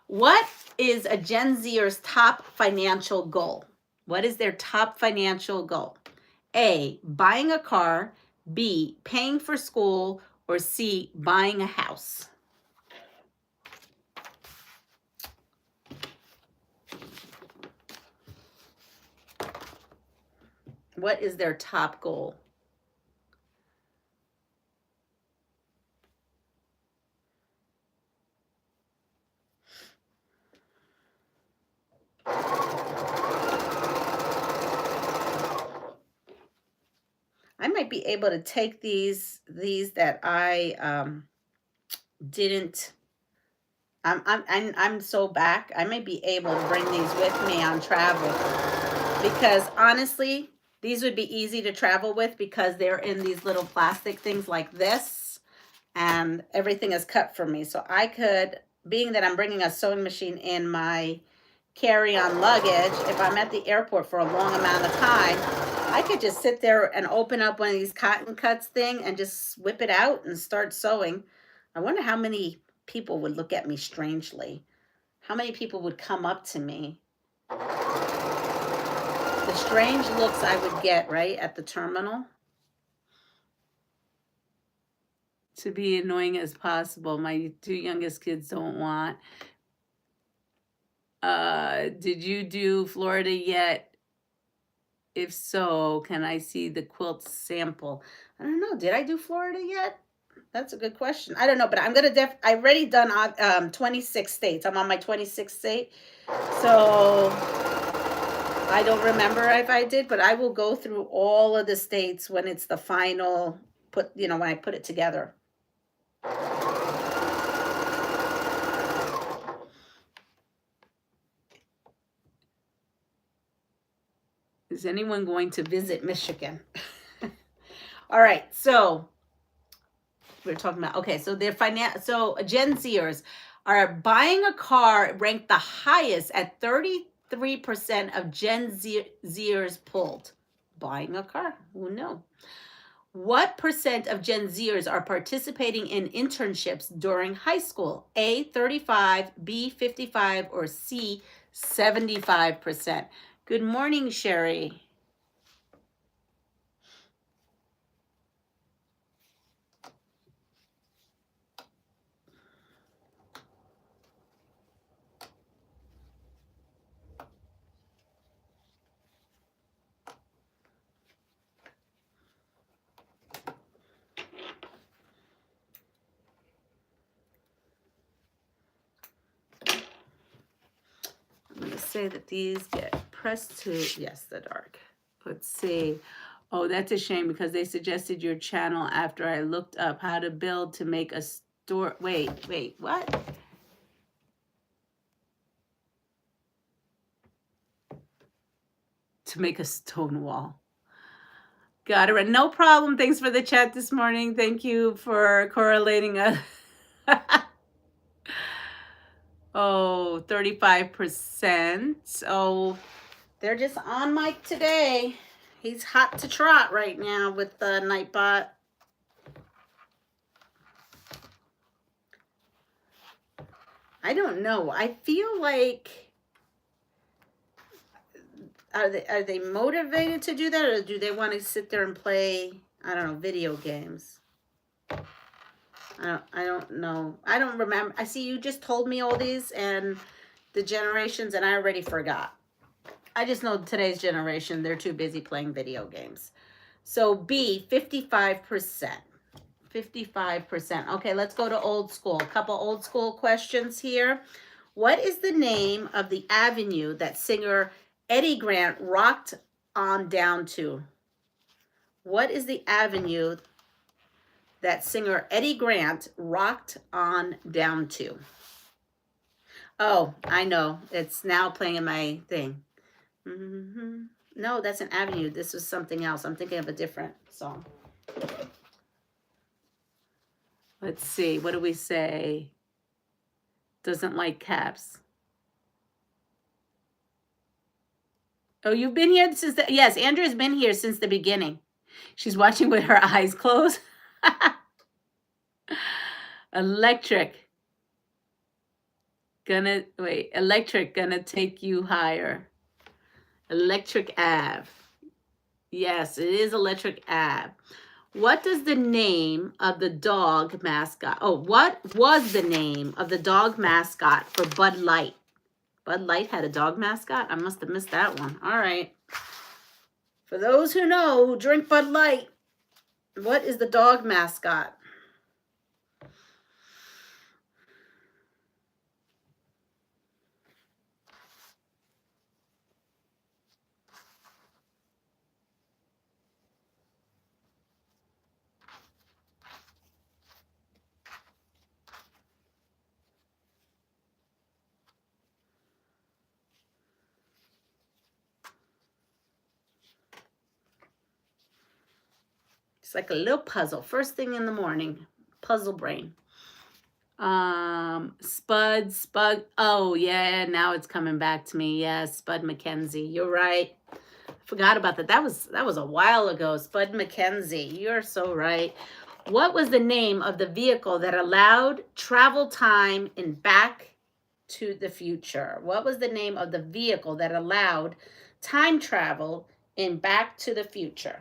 What is a Gen Zer's top financial goal? What is their top financial goal? A, buying a car. B, paying for school. Or C, buying a house. What is their top goal? I might be able to take these that I didn't. I'm so back. I may be able to bring these with me on travel because honestly, these would be easy to travel with because they're in these little plastic things like this, and everything is cut for me. So I could, being that I'm bringing a sewing machine in my carry-on luggage, if I'm at the airport for a long amount of time, I could just sit there and open up one of these cotton cuts thing and just whip it out and start sewing. I wonder how many people would look at me strangely. How many people would come up to me? The strange looks I would get, right, at the terminal. To be annoying as possible. My two youngest kids don't want. Did you do Florida yet? If so, can I see the quilt sample? I don't know. Did I do Florida yet? That's a good question. I don't know, but I'm gonna I've already done 26 states. I'm on my 26th state, so I don't remember if I did, but I will go through all of the states when it's the final when I put it together. Is anyone going to visit Michigan? All right, so we're talking about, okay, so so Gen Zers are buying a car ranked the highest at 33% of Gen Zers pulled. Buying a car, who knew? What percent of Gen Zers are participating in internships during high school? A, 35, B, 55, or C, 75%. Good morning, Sherry. I'm going to say that these get press to, yes, the dark. Let's see. Oh, that's a shame because they suggested your channel after I looked up how to build to make a store. Wait, what? To make a stone wall. Got it. No problem. Thanks for the chat this morning. Thank you for correlating us. Oh, 35%. Oh, they're just on mic today. He's hot to trot right now with the Nightbot. I don't know. I feel like are they motivated to do that, or do they want to sit there and play, I don't know, video games? I don't know. I don't remember. I see you just told me all these and the generations, and I already forgot. I just know today's generation, they're too busy playing video games. So B, 55%. 55%. Okay, let's go to old school. A couple old school questions here. What is the name of the avenue that singer Eddie Grant rocked on down to? What is the avenue that singer Eddie Grant rocked on down to? Oh, I know. It's now playing in my thing. No, that's an avenue. This was something else. I'm thinking of a different song. Let's see. What do we say? Doesn't like caps. Oh, you've been here since the, yes, Andrea's been here since the beginning. She's watching with her eyes closed. Electric. Electric gonna take you higher. Electric Ave. Yes, it is Electric Ave. What does the name of the dog mascot? Oh, what was the name of the dog mascot for Bud Light? Bud Light had a dog mascot? I must have missed that one. All right. For those who know, who drink Bud Light, what is the dog mascot? It's like a little puzzle. First thing in the morning. Puzzle brain. Spud. Oh, yeah, now it's coming back to me. Yes, Spud McKenzie. You're right. Forgot about that. That was a while ago. Spud McKenzie. You're so right. What was the name of the vehicle that allowed travel time in Back to the Future? What was the name of the vehicle that allowed time travel in Back to the Future?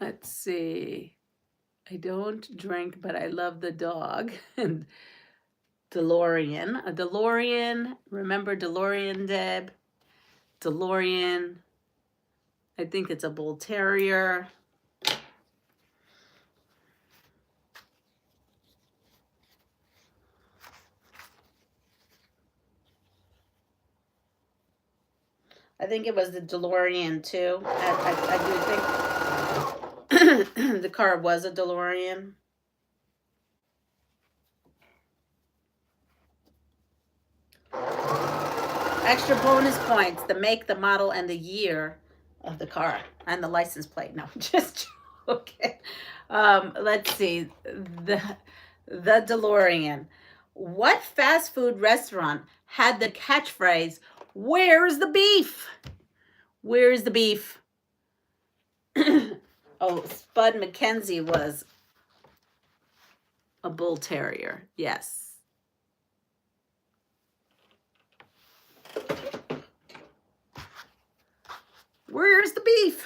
Let's see. I don't drink, but I love the dog. And DeLorean. A DeLorean. Remember DeLorean, Deb? DeLorean. I think it's a bull terrier. I think it was the DeLorean too. I do think the car was a DeLorean. Extra bonus points, the make, the model, and the year of the car, and the license plate. No, just joking. Let's see. The DeLorean. What fast food restaurant had the catchphrase, "Where's the beef? Where's the beef?" Oh, Spud McKenzie was a bull terrier. Yes. Where's the beef?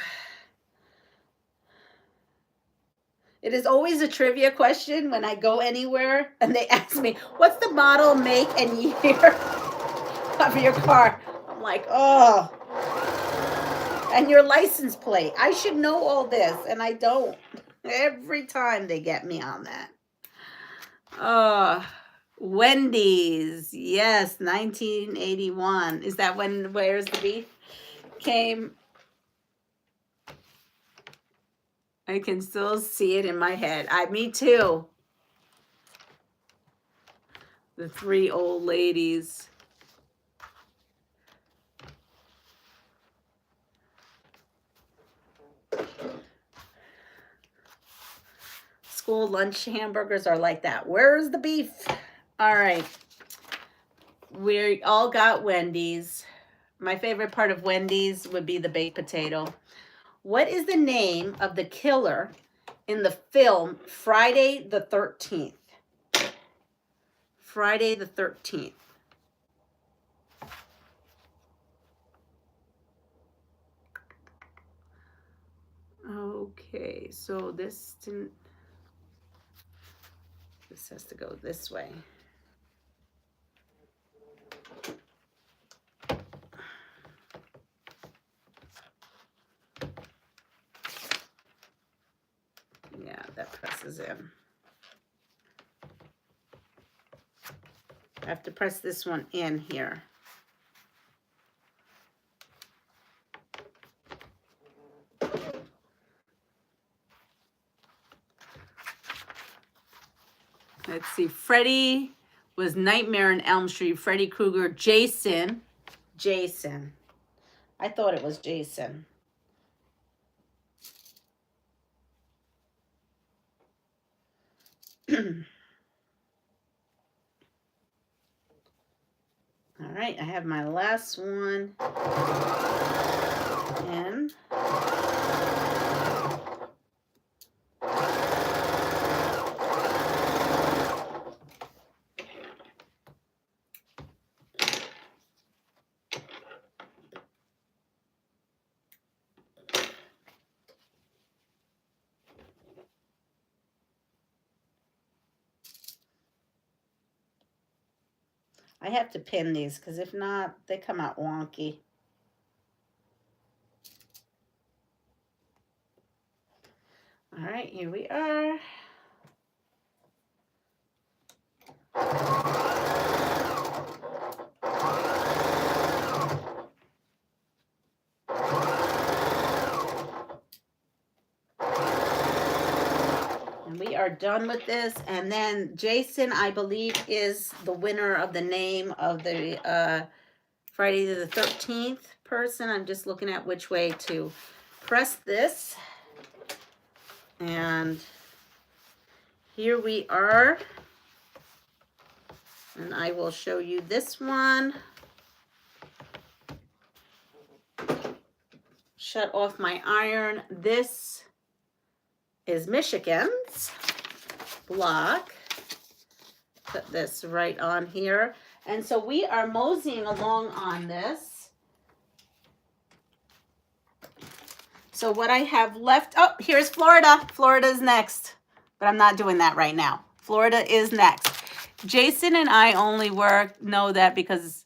It is always a trivia question when I go anywhere and they ask me, what's the model, make, and year of your car? I'm like, oh. And your license plate. I should know all this, and I don't. Every time they get me on that. Oh, Wendy's. Yes, 1981. Is that when Where's the Beef came? I can still see it in my head. Me too. The three old ladies. School lunch hamburgers are like that. Where's the beef? All right. We all got Wendy's. My favorite part of Wendy's would be the baked potato. What is the name of the killer in the film Friday the 13th? Friday the 13th. Okay, so this has to go this way. Yeah, that presses in. I have to press this one in here. Let's see. Freddy was Nightmare on Elm Street. Freddy Krueger. Jason. Jason. I thought it was Jason. All right, I have my last one in. I have to pin these because if not, they come out wonky. All right, here we are. And we are done with this. And then Jason, I believe, is the winner of the name of the Friday the 13th person. I'm just looking at which way to press this. And here we are. And I will show you this one. Shut off my iron. This is Michigan's block. Put this right on here. And so we are moseying along on this. So what I have left, oh, here's Florida. Florida's next, but I'm not doing that right now. Florida is next. Jason and I only know that because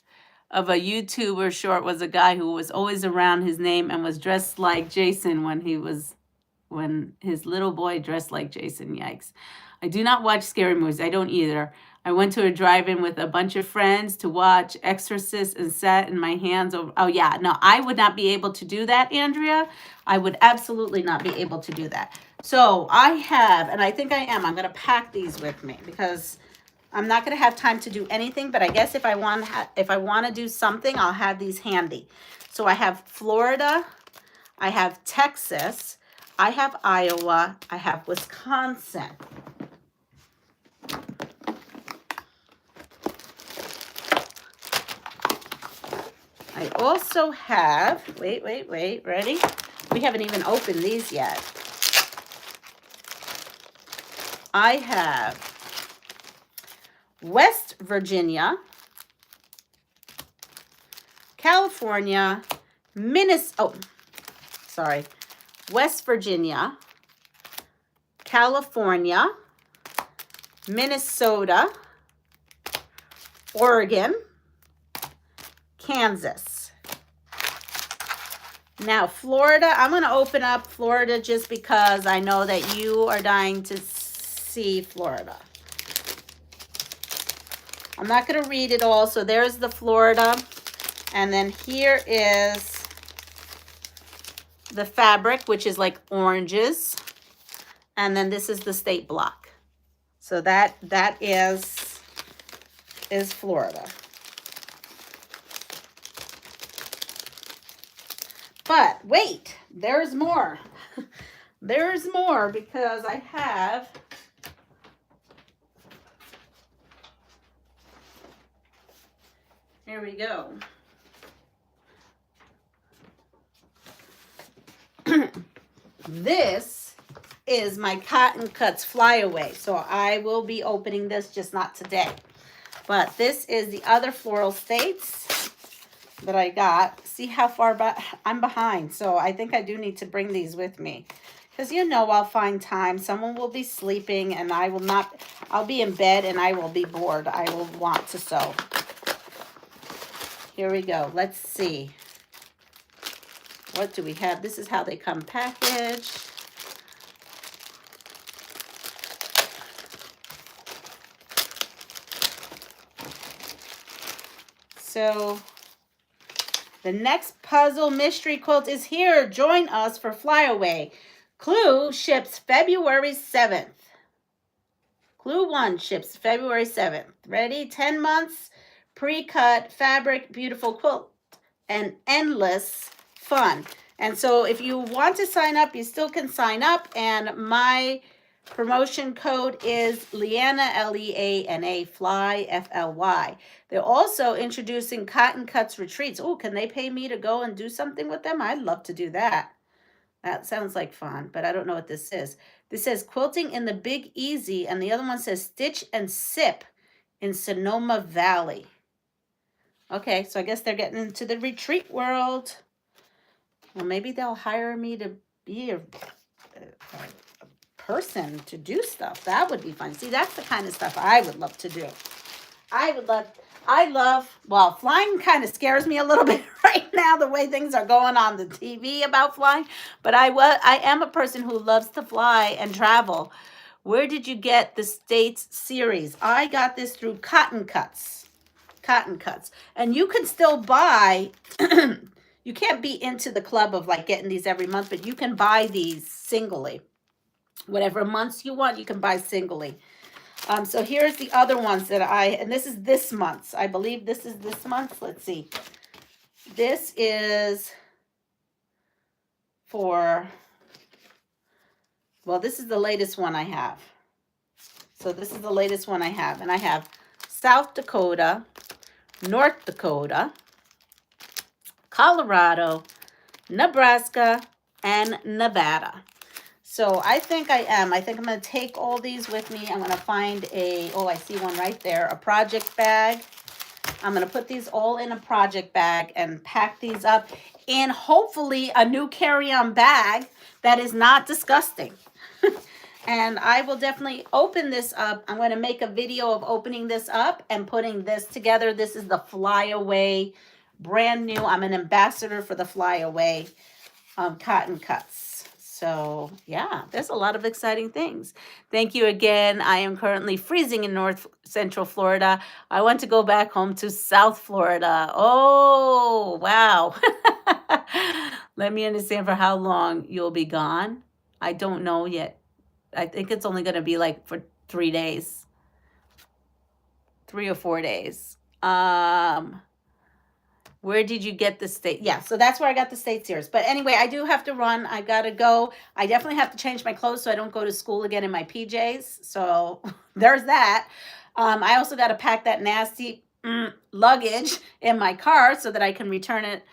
of a YouTuber short was a guy who was always around his name and was dressed like Jason when his little boy dressed like Jason. Yikes. I do not watch scary movies. I don't either. I went to a drive-in with a bunch of friends to watch Exorcist and sat in my hands over. Oh, yeah. No, I would not be able to do that, Andrea. I would absolutely not be able to do that. So I have, and I think I am, I'm going to pack these with me because I'm not going to have time to do anything, but I guess if I want to do something, I'll have these handy. So I have Florida. I have Texas. I have Iowa. I have Wisconsin. I also have, wait, ready? We haven't even opened these yet. I have West Virginia, California, West Virginia, California, Minnesota, Oregon, Kansas. Now, Florida, I'm going to open up Florida just because I know that you are dying to see Florida. I'm not going to read it all. So there's the Florida. And then here is the fabric, which is like oranges. And then this is the state block. So that is Florida. But wait, there's more. There's more because I have here we go. This is my Cotton Cuts Flyaway. So I will be opening this, just not today. But this is the other floral states that I got. See how far I'm behind. So I think I do need to bring these with me. Because you know I'll find time. Someone will be sleeping and I will not. I'll be in bed and I will be bored. I will want to sew. Here we go. Let's see. What do we have? This is how they come packaged. So the next puzzle mystery quilt is here. Join us for Flyaway. Clue ships February 7th. Clue 1 ships February 7th. Ready? 10 months, pre-cut fabric, beautiful quilt, and endless fun. And so if you want to sign up, you still can sign up. And my promotion code is Leana, Leana, Fly, Fly. They're also introducing Cotton Cuts retreats. Oh, can they pay me to go and do something with them? I'd love to do that. That sounds like fun, but I don't know what this is. This says Quilting in the Big Easy, and the other one says Stitch and Sip in Sonoma Valley. Okay, so I guess they're getting into the retreat world. Well, maybe they'll hire me to be a person to do stuff. That would be fun. See, that's the kind of stuff I would love to do. I love, well, flying kind of scares me a little bit right now, the way things are going on the TV about flying. But I am a person who loves to fly and travel. Where did you get the States series? I got this through Cotton Cuts. Cotton Cuts. And you can still buy, you can't be into the club of like getting these every month, but you can buy these singly. Whatever months you want, you can buy singly. So here's the other ones that and this is this month's. I believe this is this month's. Let's see. This is for, well, this is the latest one I have. So this is the latest one I have. And I have South Dakota, North Dakota, Colorado, Nebraska, and Nevada. So I think I'm going to take all these with me. I'm going to find I see one right there, a project bag. I'm going to put these all in a project bag and pack these up in hopefully a new carry-on bag that is not disgusting. And I will definitely open this up. I'm going to make a video of opening this up and putting this together. This is the Flyaway, brand new. I'm an ambassador for the Flyaway Cotton Cuts. So yeah, there's a lot of exciting things. Thank you again. I am currently freezing in North Central Florida. I want to go back home to South Florida. Oh, wow. Let me understand for how long you'll be gone. I don't know yet. I think it's only going to be like for 3 days. 3 or 4 days. Where did you get the state? Yeah, so that's where I got the state series. But anyway, I do have to run. I gotta go. I definitely have to change my clothes so I don't go to school again in my PJs. So there's that. I also got to pack that nasty luggage in my car so that I can return it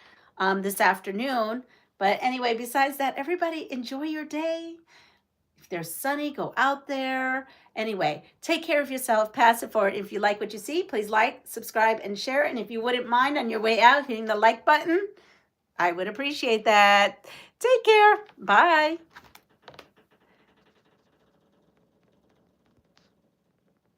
this afternoon. But anyway, besides that, everybody enjoy your day. If there's sunny, go out there. Anyway, take care of yourself. Pass it forward. If you like what you see, please like, subscribe, and share. And if you wouldn't mind on your way out hitting the like button, I would appreciate that. Take care. Bye.